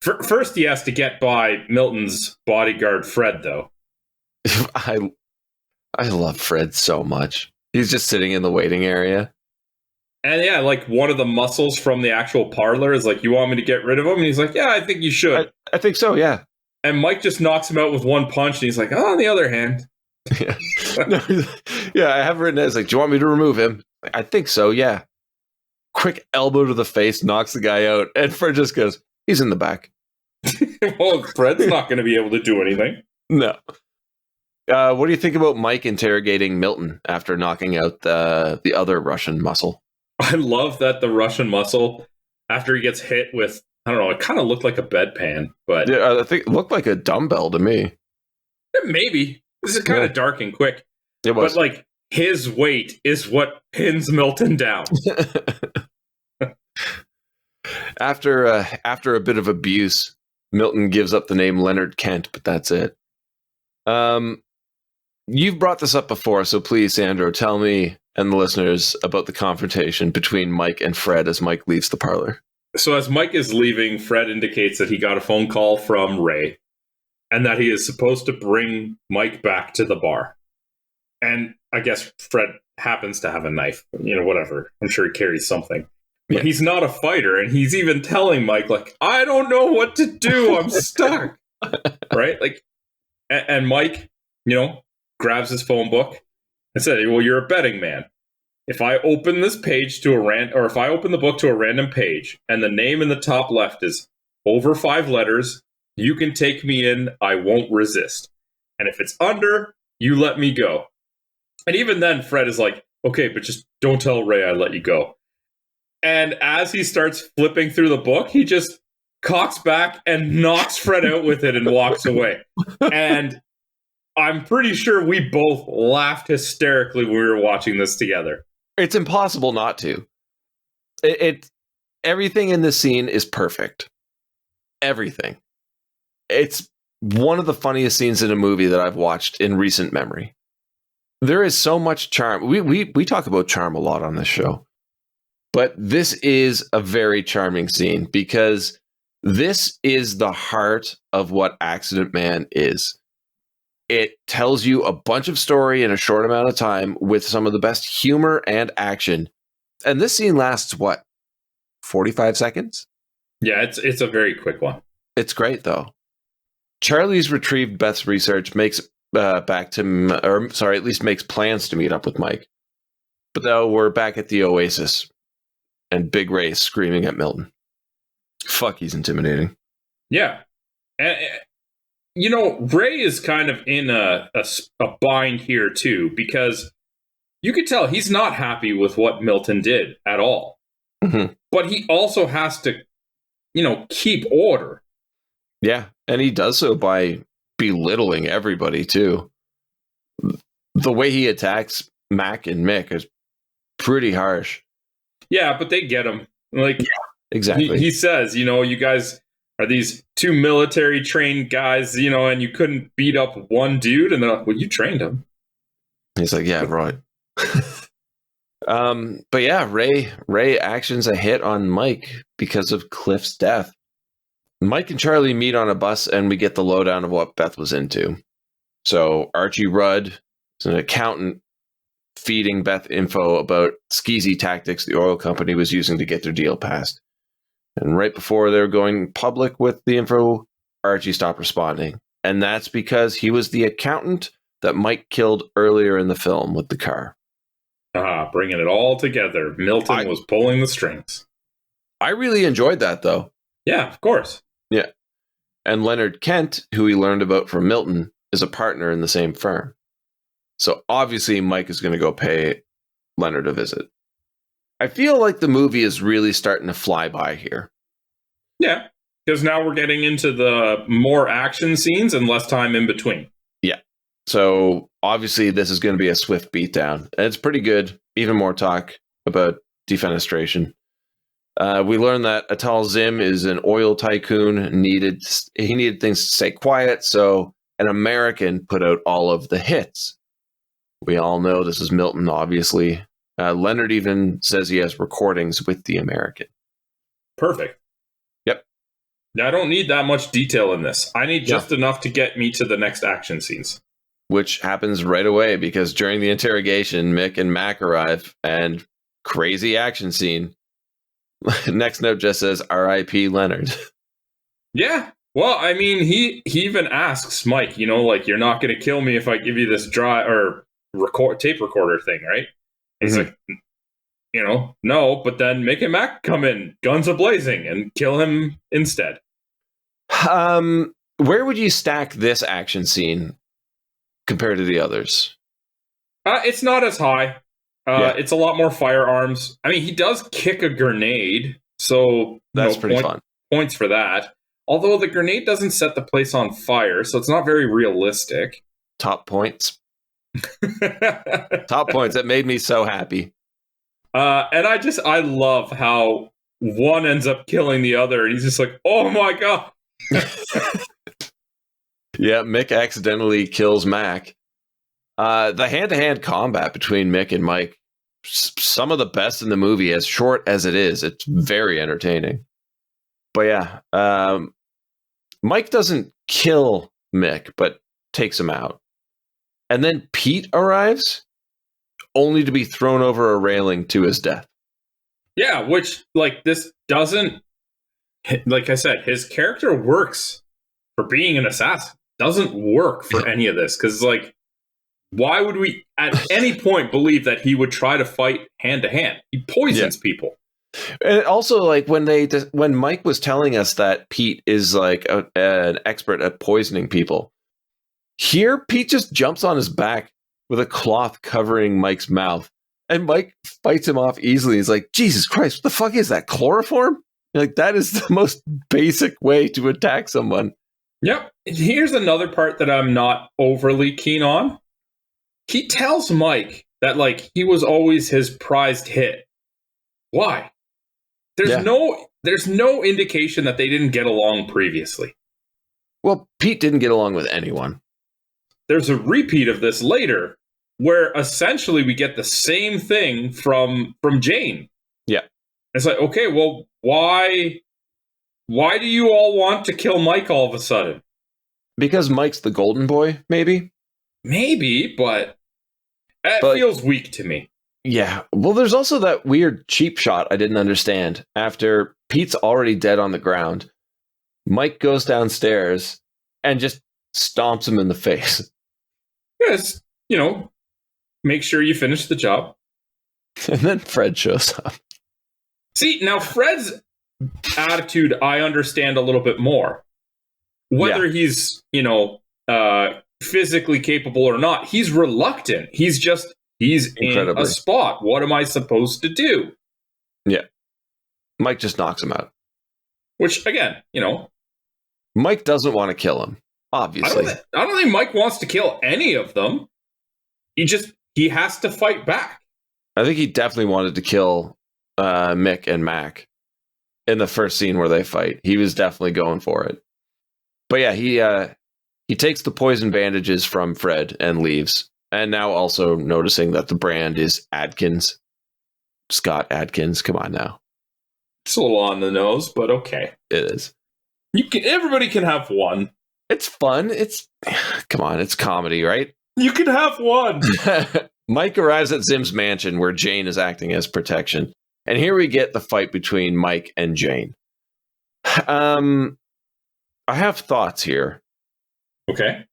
First, he has to get by Milton's bodyguard, Fred, though. I love Fred so much. He's just sitting in the waiting area. And yeah, like one of the muscles from the actual parlor is like, you want me to get rid of him? And he's like, yeah, I think you should. I think so, yeah. And Mike just knocks him out with one punch, and he's like, oh, on the other hand. Yeah, yeah, I have written it as like, do you want me to remove him? I think so, yeah. Quick elbow to the face, knocks the guy out, and Fred just goes, he's in the back. Well, Fred's not going to be able to do anything. No. What do you think about Mike interrogating Milton after knocking out the other Russian muscle? I love that the Russian muscle, after he gets hit with, I don't know, it kind of looked like a bedpan, but... Yeah, I think it looked like a dumbbell to me. Maybe. This is kind of dark and quick. It was. But, like, his weight is what pins Milton down. After a bit of abuse, Milton gives up the name Leonard Kent, but that's it. You've brought this up before, so please, Sandro, tell me and the listeners about the confrontation between Mike and Fred as Mike leaves the parlor. So as Mike is leaving, Fred indicates that he got a phone call from Ray and that he is supposed to bring Mike back to the bar. And I guess Fred happens to have a knife, you know, whatever. I'm sure he carries something. But he's not a fighter, and he's even telling Mike, like, I don't know what to do. I'm stuck. Right? Like, and Mike, you know, grabs his phone book and said, well, you're a betting man. If I open this page to if I open the book to a random page and the name in the top left is over 5 letters, you can take me in. I won't resist. And if it's under, you let me go. And even then, Fred is like, okay, but just don't tell Ray I let you go. And as he starts flipping through the book, he just cocks back and knocks Fred out with it and walks away. And I'm pretty sure we both laughed hysterically when we were watching this together. It's impossible not to. Everything in this scene is perfect. Everything. It's one of the funniest scenes in a movie that I've watched in recent memory. there is so much charm. We talk about charm a lot on this show, but this is a very charming scene because this is the heart of what Accident Man is. It tells you a bunch of story in a short amount of time with some of the best humor and action. And this scene lasts, 45 seconds? Yeah, it's a very quick one. It's great, though. Charlie's retrieved Beth's research, makes at least makes plans to meet up with Mike. But though we're back at the Oasis, and Big Ray screaming at Milton. Fuck, he's intimidating. Yeah. And, Ray is kind of in a bind here, too, because you could tell he's not happy with what Milton did at all. Mm-hmm. But he also has to, keep order. Yeah, and he does so by belittling everybody, too. The way he attacks Mac and Mick is pretty harsh. Yeah, but they get him. Like, exactly. He says, you guys are these two military trained guys, and you couldn't beat up one dude. And they're like, well, you trained him. He's like, yeah, right. But yeah, Ray actions a hit on Mike because of Cliff's death. Mike and Charlie meet on a bus and we get the lowdown of what Beth was into. So Archie Rudd is an accountant feeding Beth info about skeezy tactics the oil company was using to get their deal passed. And right before they were going public with the info, Archie stopped responding. And that's because he was the accountant that Mike killed earlier in the film with the car. Bringing it all together. Milton was pulling the strings. I really enjoyed that, though. Yeah, of course. Yeah. And Leonard Kent, who we learned about from Milton, is a partner in the same firm. So obviously Mike is going to go pay Leonard a visit. I feel like the movie is really starting to fly by here. Yeah, because now we're getting into the more action scenes and less time in between. Yeah. So obviously this is going to be a swift beatdown. And it's pretty good. Even more talk about defenestration. We learned that Atal Zim is an oil tycoon. He needed things to stay quiet, so an American put out all of the hits. We all know this is Milton, obviously. Leonard even says he has recordings with the American. Perfect. Yep. Now, I don't need that much detail in this. I need just enough to get me to the next action scenes. Which happens right away, because during the interrogation, Mick and Mac arrive, and crazy action scene. Next note just says, R.I.P. Leonard. Yeah. Well, I mean, he even asks Mike, you're not going to kill me if I give you this tape recorder thing, right? He's like, no, but then Mick and Mac come in, guns a-blazing, and kill him instead. Where would you stack this action scene compared to the others? It's not as high. It's a lot more firearms. I mean, he does kick a grenade, so that's pretty fun. Points for that. Although the grenade doesn't set the place on fire, so it's not very realistic. Top points. Top points. That made me so happy. And I love how one ends up killing the other, and he's just like, oh my god. Yeah, Mick accidentally kills Mac. The hand-to-hand combat between Mick and Mike, some of the best in the movie, as short as it is. It's very entertaining. But yeah, Mike doesn't kill Mick, but takes him out. And then Pete arrives, only to be thrown over a railing to his death. Yeah, which, this doesn't... Like I said, his character works for being an assassin. Doesn't work for any of this, because, why would we at any point believe that he would try to fight hand to hand? He poisons people. And also, when Mike was telling us that Pete is an expert at poisoning people, here Pete just jumps on his back with a cloth covering Mike's mouth, and Mike fights him off easily. He's like, Jesus Christ, what the fuck is that? Chloroform? That is the most basic way to attack someone. Yep. Here's another part that I'm not overly keen on. He tells Mike that he was always his prized hit. Why? There's no indication that they didn't get along previously. Well, Pete didn't get along with anyone. There's a repeat of this later where essentially we get the same thing from Jane. Yeah. It's like, okay, well, why do you all want to kill Mike all of a sudden? Because Mike's the golden boy, maybe? Maybe, but it feels weak to me. Yeah. Well, there's also that weird cheap shot I didn't understand. After Pete's already dead on the ground, Mike goes downstairs and just stomps him in the face. Yes, make sure you finish the job. And then Fred shows up. See, now Fred's attitude, I understand a little bit more. Whether he's, physically capable or not, he's reluctant. He's in a spot. What am I supposed to do? Yeah. Mike just knocks him out. Which, again, Mike doesn't want to kill him, obviously. I don't think Mike wants to kill any of them. He has to fight back. I think he definitely wanted to kill Mick and Mac in the first scene where they fight. He was definitely going for it. But yeah, he takes the poison bandages from Fred and leaves. And now also noticing that the brand is Adkins. Scott Adkins, come on now. It's a little on the nose, but okay. It is. Everybody can have one. It's fun. Come on, it's comedy, right? You can have one. Mike arrives at Zim's mansion where Jane is acting as protection. And here we get the fight between Mike and Jane. I have thoughts here. Okay.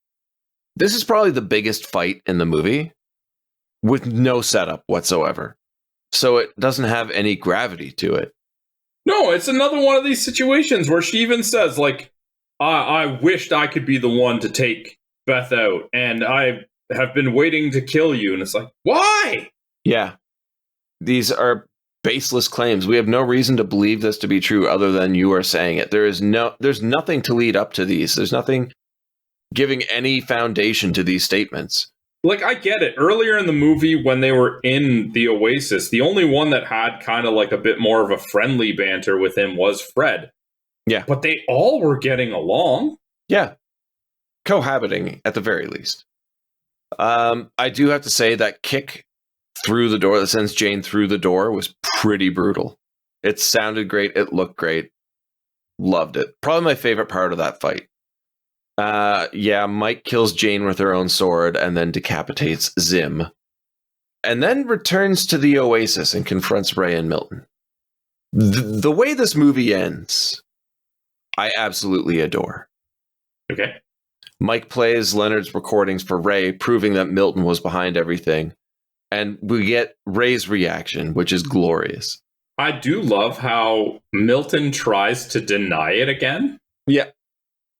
This is probably the biggest fight in the movie with no setup whatsoever. So it doesn't have any gravity to it. No, it's another one of these situations where she even says, like, I wished I could be the one to take Beth out, and I have been waiting to kill you. And it's like, why? Yeah. These are baseless claims. We have no reason to believe this to be true other than you are saying it. There's nothing to lead up to these. There's nothing giving any foundation to these statements. Like, I get it. Earlier in the movie, when they were in the Oasis, the only one that had kind of like a bit more of a friendly banter with him was Fred. Yeah. But they all were getting along. Yeah. Cohabiting, at the very least. I do have to say that kick through the door that sends Jane through the door was pretty brutal. It sounded great. It looked great. Loved it. Probably my favorite part of that fight. Mike kills Jane with her own sword and then decapitates Zim. And then returns to the Oasis and confronts Ray and Milton. The way this movie ends, I absolutely adore. Okay. Mike plays Leonard's recordings for Ray, proving that Milton was behind everything. And we get Ray's reaction, which is glorious. I do love how Milton tries to deny it again. Yeah.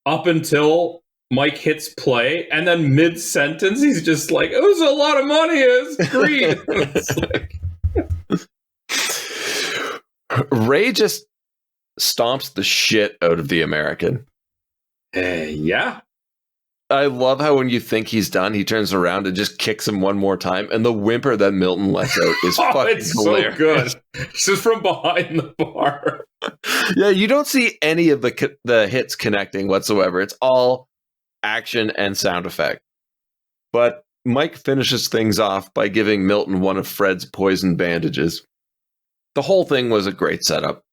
Up until Mike hits play, and then mid-sentence, he's just like, it was a lot of money, it's greed. It's like... Ray just stomps the shit out of the American. Yeah. I love how when you think he's done, he turns around and just kicks him one more time, and the whimper that Milton lets out is fucking it's hilarious. So good. This is from behind the bar. Yeah, you don't see any of the hits connecting whatsoever. It's all action and sound effect. But Mike finishes things off by giving Milton one of Fred's poison bandages. The whole thing was a great setup.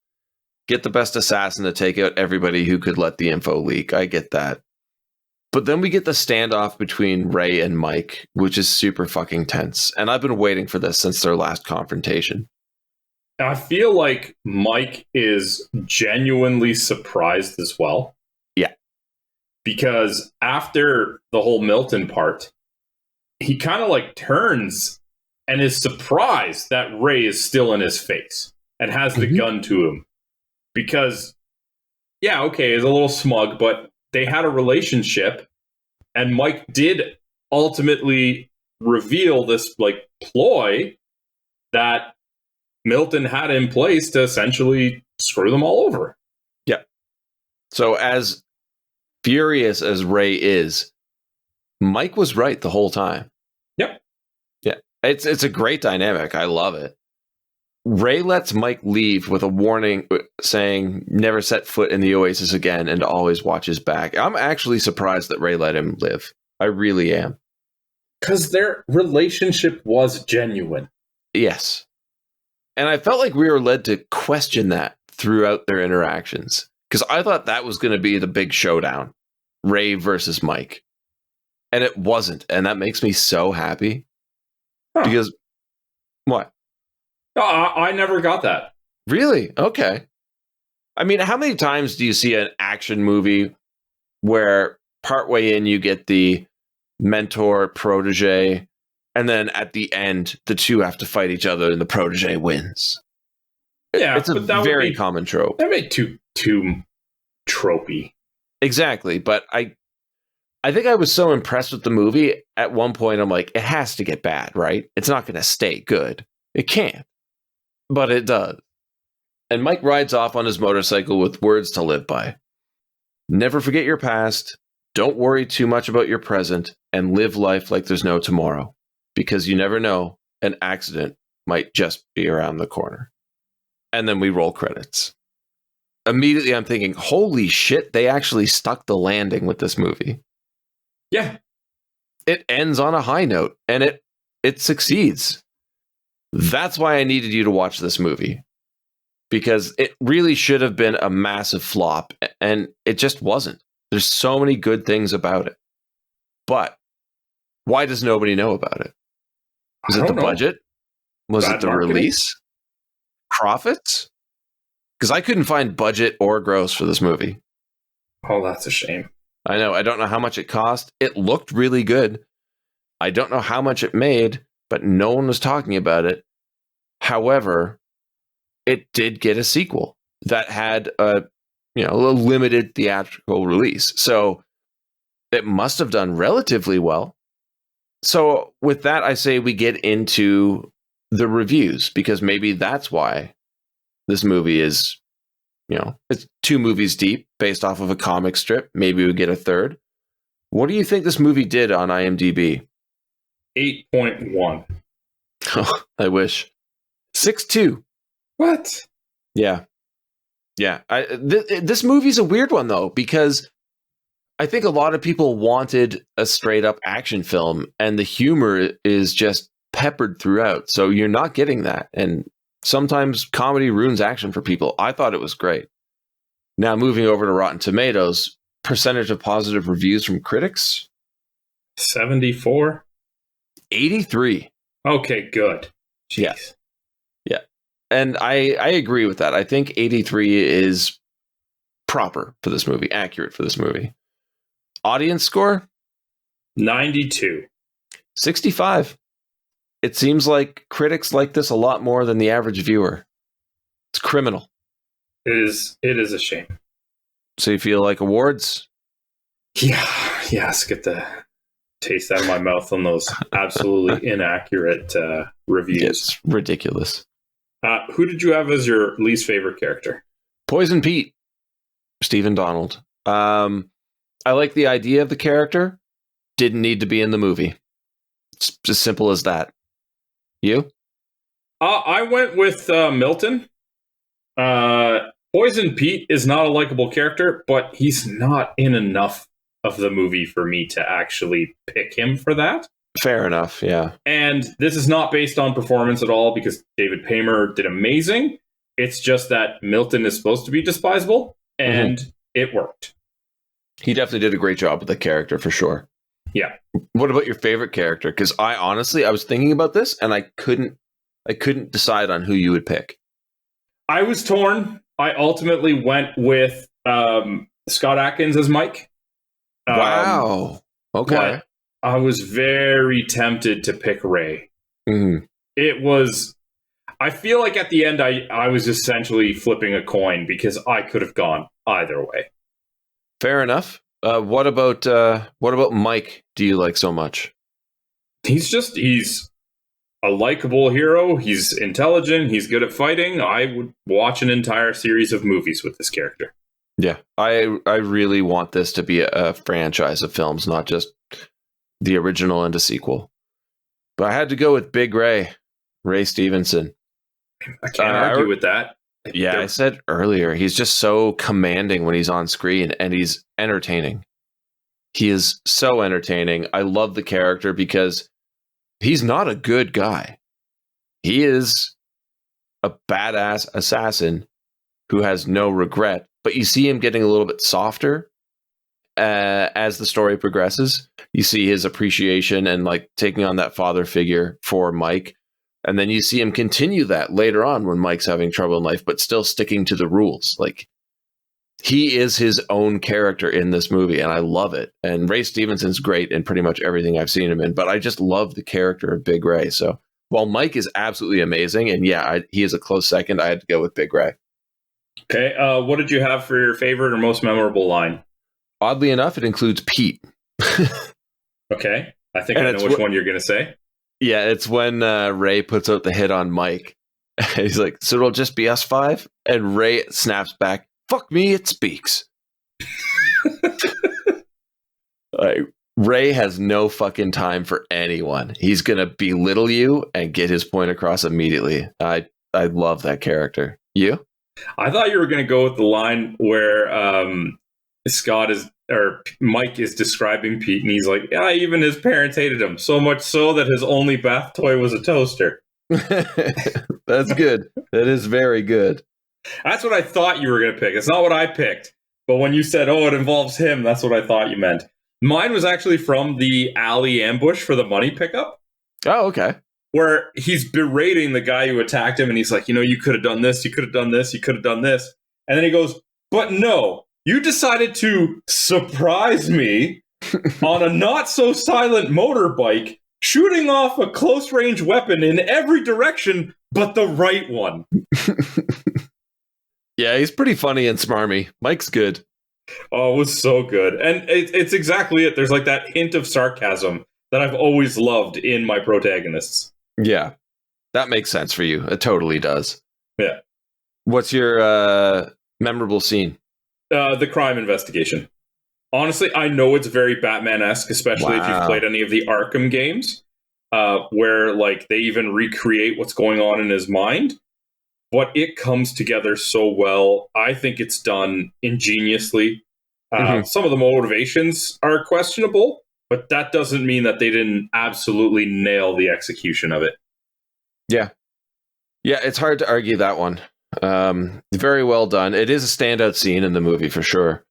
Get the best assassin to take out everybody who could let the info leak. I get that. But then we get the standoff between Ray and Mike, which is super fucking tense. And I've been waiting for this since their last confrontation. I feel like Mike is genuinely surprised as well. Yeah. Because after the whole Milton part, he kind of like turns and is surprised that Ray is still in his face and has the gun to him. Because, yeah, okay, he's a little smug, but they had a relationship, and Mike did ultimately reveal this like ploy that Milton had in place to essentially screw them all over. Yeah. So as furious as Ray is, Mike was right the whole time. Yep. Yeah. It's a great dynamic. I love it. Ray lets Mike leave with a warning saying never set foot in the Oasis again and always watch his back. I'm actually surprised that Ray let him live. I really am. Because their relationship was genuine. Yes. And I felt like we were led to question that throughout their interactions. Because I thought that was going to be the big showdown. Ray versus Mike. And it wasn't. And that makes me so happy. Huh. Because, what? No, I never got that. Really? Okay. I mean, how many times do you see an action movie where partway in you get the mentor protege, and then at the end the two have to fight each other and the protege wins? Yeah, it's a very common trope. That made too tropey. Exactly, but I think I was so impressed with the movie at one point. I'm like, it has to get bad, right? It's not going to stay good. It can't, but it does. And Mike rides off on his motorcycle with words to live by. Never forget your past. Don't worry too much about your present, and live life like there's no tomorrow, because you never know, an accident might just be around the corner. And then we roll credits. Immediately I'm thinking, holy shit, they actually stuck the landing with this movie. Yeah. It ends on a high note, and it succeeds. That's why I needed you to watch this movie. Because it really should have been a massive flop, and it just wasn't. There's so many good things about it. But why does nobody know about it? Was it the budget? Was it the release? Profits? Because I couldn't find budget or gross for this movie. Oh, that's a shame. I know. I don't know how much it cost. It looked really good. I don't know how much it made, but no one was talking about it. However, it did get a sequel that had a limited theatrical release. So it must have done relatively well. So with that, I say we get into the reviews, because maybe that's why this movie is, it's 2 movies deep based off of a comic strip. Maybe we get a third. What do you think this movie did on IMDb? 8.1. Oh, I wish. 6.2. What? Yeah. This movie's a weird one, though, because I think a lot of people wanted a straight up action film, and the humor is just peppered throughout. So you're not getting that. And sometimes comedy ruins action for people. I thought it was great. Now, moving over to Rotten Tomatoes, percentage of positive reviews from critics? 74. 83. Okay, good. Jeez. Yeah. And I agree with that. I think 83 is proper for this movie, accurate for this movie. Audience score? 92. 65. It seems like critics like this a lot more than the average viewer. It's criminal. It is a shame. So you feel like awards? Yes, get the taste out of my mouth on those absolutely inaccurate reviews. It's ridiculous. Who did you have as your least favorite character? Poison Pete. Stephen Donald. I like the idea of the character. Didn't need to be in the movie. It's as simple as that. You? I went with Milton. Poison Pete is not a likable character, but he's not in enough of the movie for me to actually pick him for that. Fair enough, yeah. And this is not based on performance at all, because David Paymer did amazing. It's just that Milton is supposed to be despisable, and it worked. He definitely did a great job with the character, for sure. Yeah. What about your favorite character? Because I was thinking about this, and I couldn't decide on who you would pick. I was torn. I ultimately went with Scott Adkins as Mike. Wow. Okay. But I was very tempted to pick Ray. Mm-hmm. I feel like at the end, I was essentially flipping a coin, because I could have gone either way. Fair enough. What about Mike? Do you like so much? He's a likable hero. He's intelligent. He's good at fighting. I would watch an entire series of movies with this character. Yeah, I really want this to be a franchise of films, not just the original and a sequel. But I had to go with Big Ray Stevenson. I can't argue with that. Yeah, I said earlier, he's just so commanding when he's on screen, and he's entertaining. He is so entertaining. I love the character because he's not a good guy. He is a badass assassin who has no regret, but you see him getting a little bit softer as the story progresses. You see his appreciation and like taking on that father figure for Mike. And then you see him continue that later on when Mike's having trouble in life, but still sticking to the rules. Like, he is his own character in this movie, and I love it. And Ray Stevenson's great in pretty much everything I've seen him in, but I just love the character of Big Ray. So while Mike is absolutely amazing, and he is a close second, I had to go with Big Ray. Okay, what did you have for your favorite or most memorable line? Oddly enough, it includes Pete. Okay, I think I know which one you're going to say. Yeah, it's when Ray puts out the hit on Mike. He's like, so it'll just be us five? And Ray snaps back, fuck me, it speaks. Like, Ray has no fucking time for anyone. He's going to belittle you and get his point across immediately. I love that character. You? I thought you were going to go with the line where Mike is describing Pete, and he's like, yeah, even his parents hated him, so much so that his only bath toy was a toaster. That's good. That is very good. That's what I thought you were going to pick. It's not what I picked. But when you said, oh, it involves him, that's what I thought you meant. Mine was actually from the alley ambush for the money pickup. Oh, okay. Where he's berating the guy who attacked him, and he's like, you could have done this, you could have done this, you could have done this. And then he goes, but no, you decided to surprise me on a not-so-silent motorbike, shooting off a close-range weapon in every direction but the right one. Yeah, he's pretty funny and smarmy. Mike's good. Oh, it was so good. And it's exactly it. There's like that hint of sarcasm that I've always loved in my protagonists. Yeah, that makes sense for you. It totally does. Yeah. What's your memorable scene? The crime investigation. Honestly, I know it's very Batman-esque, especially if you've played any of the Arkham games, where like they even recreate what's going on in his mind. But it comes together so well. I think it's done ingeniously. Some of the motivations are questionable, but that doesn't mean that they didn't absolutely nail the execution of it. Yeah. Yeah, it's hard to argue that one. Very well done. It is a standout scene in the movie for sure.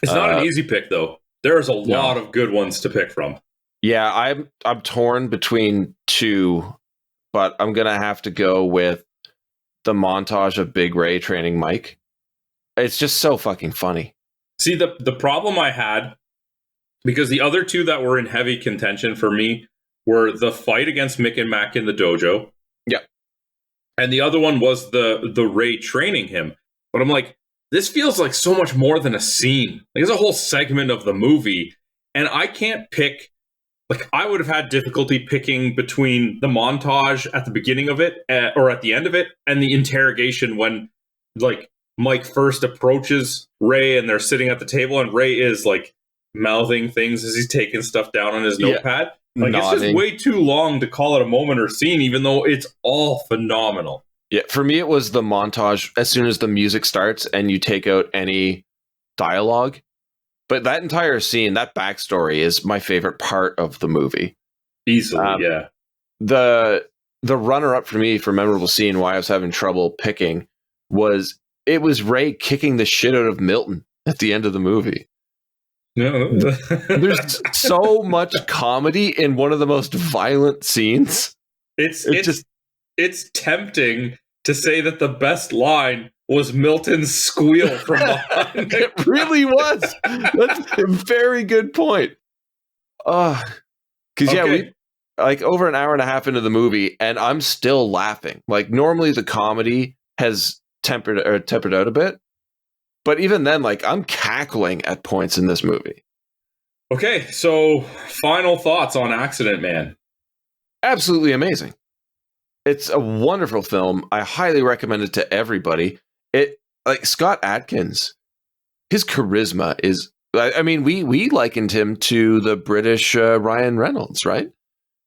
It's not an easy pick, though. There's a lot of good ones to pick from. Yeah, I'm torn between two, but I'm going to have to go with the montage of Big Ray training Mike. It's just so fucking funny. See, the problem I had, because the other two that were in heavy contention for me were the fight against Mick and Mac in the dojo. Yeah. And the other one was the Ray training him. But I'm like, this feels like so much more than a scene. Like, it's a whole segment of the movie. And I can't pick, like, I would have had difficulty picking between the montage at the beginning of it or at the end of it and the interrogation when, like, Mike first approaches Ray and they're sitting at the table and Ray is, like, mouthing things as he's taking stuff down on his notepad. Like, nodding. It's just way too long to call it a moment or scene, even though it's all phenomenal. Yeah, for me, it was the montage as soon as the music starts and you take out any dialogue. But that entire scene, that backstory is my favorite part of the movie. Easily, yeah. The runner-up for me for memorable scene, why I was having trouble picking, was Ray kicking the shit out of Milton at the end of the movie. No. There's so much comedy in one of the most violent scenes. It's tempting to say that the best line was Milton's squeal from behind. It really was. That's a very good point. Because we like over an hour and a half into the movie, and I'm still laughing. Like, normally the comedy has tempered out a bit, but even then, like, I'm cackling at points in this movie. Okay, so final thoughts on Accident Man. Absolutely amazing. It's a wonderful film. I highly recommend it to everybody. Scott Adkins, his charisma is, I mean, we likened him to the British Ryan Reynolds, right?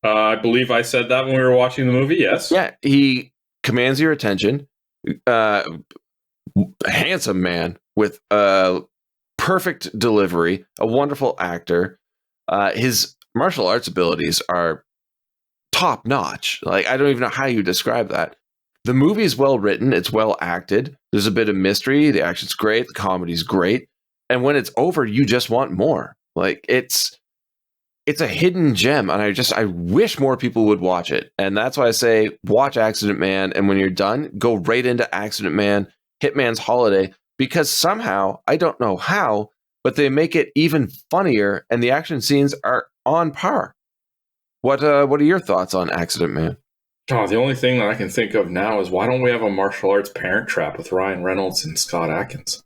I believe I said that when we were watching the movie, yes. Yeah, he commands your attention. Handsome man with perfect delivery, a wonderful actor. His martial arts abilities are top notch. Like, I don't even know how you describe that. The movie is well written. It's well acted. There's a bit of mystery. The action's great. The comedy's great. And when it's over, you just want more. Like, it's a hidden gem. And I wish more people would watch it. And that's why I say watch Accident Man. And when you're done, go right into Accident Man, Hitman's Holiday, because somehow, I don't know how, but they make it even funnier. And the action scenes are on par. What are your thoughts on Accident Man? Oh, the only thing that I can think of now is why don't we have a martial arts Parent Trap with Ryan Reynolds and Scott Adkins?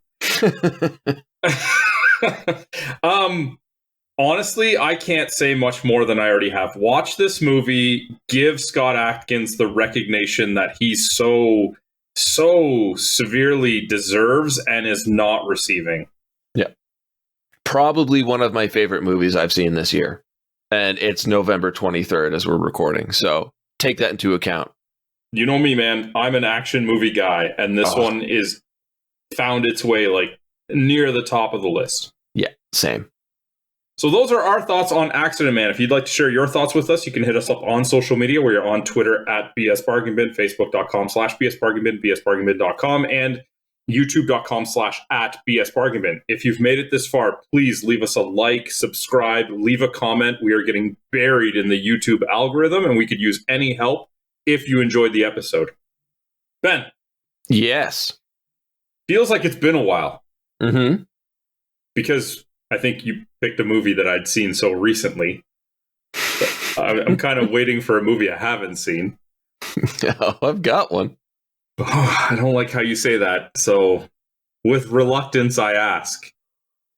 Honestly, I can't say much more than I already have. Watch this movie. Give Scott Adkins the recognition that he's so severely deserves and is not receiving. Yeah. Probably one of my favorite movies I've seen this year. And it's November 23rd as we're recording. So take that into account. You know me, man. I'm an action movie guy, and this one is found its way like near the top of the list. Yeah, same. So those are our thoughts on Accident Man. If you'd like to share your thoughts with us, you can hit us up on social media. We're on Twitter at BSBargainBin, Facebook.com/BSBargainBin, BSBargainBin.com, and YouTube.com/@BSBargainBin. If you've made it this far, please leave us a like, subscribe, leave a comment. We are getting buried in the YouTube algorithm, and we could use any help if you enjoyed the episode. Ben. Yes. Feels like it's been a while. Mm-hmm. Because I think you picked a movie that I'd seen so recently. I'm kind of waiting for a movie I haven't seen. Oh, I've got one. Oh, I don't like how you say that. So, with reluctance, I ask,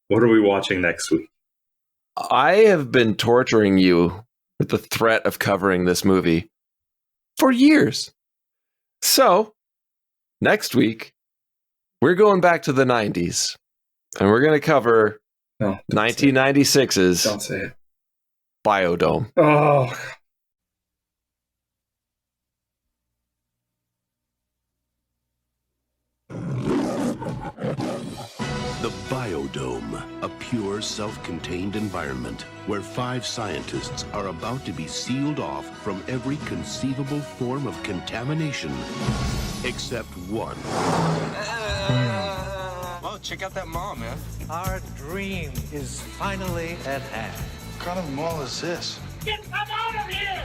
what are we watching next week? I have been torturing you with the threat of covering this movie for years. So, next week, we're going back to the 90s. And we're going to cover 1996's Don't say it. Biodome. Oh, The Biodome, a pure, self-contained environment where 5 scientists are about to be sealed off from every conceivable form of contamination, except one. Well, check out that mall, man. Our dream is finally at hand. What kind of mall is this? Get them out of here!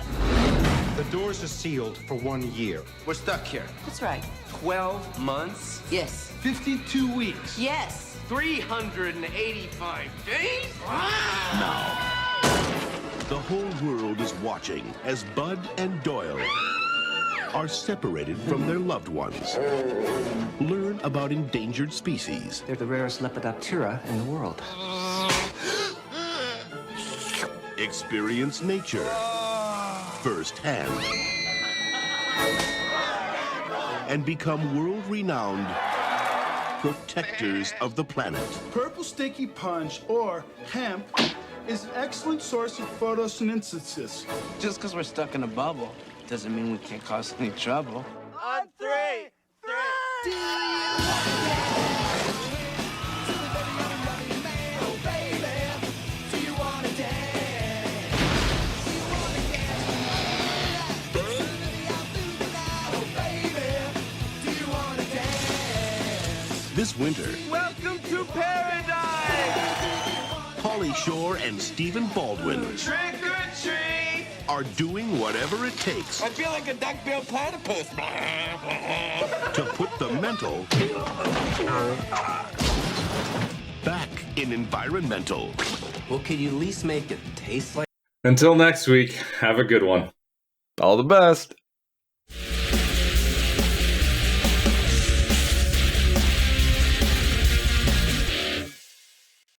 The doors are sealed for 1 year. We're stuck here. That's right. 12 months? Yes. 52 weeks. Yes. 385 days? Now, the whole world is watching as Bud and Doyle are separated from their loved ones. Learn about endangered species. They're the rarest Lepidoptera in the world. Experience nature firsthand. And become world-renowned protectors of the planet. Purple sticky punch, or hemp, is an excellent source of photosynthesis. Just because we're stuck in a bubble doesn't mean we can't cause any trouble. On 3, 3. This winter, Welcome to paradise! Pauly Shore and Stephen Baldwin Trick or treat! are doing whatever it takes I feel like a duck-billed platypus. to put the mental back in environmental. Well, could you at least make it taste like... until next week, have a good one. All the best.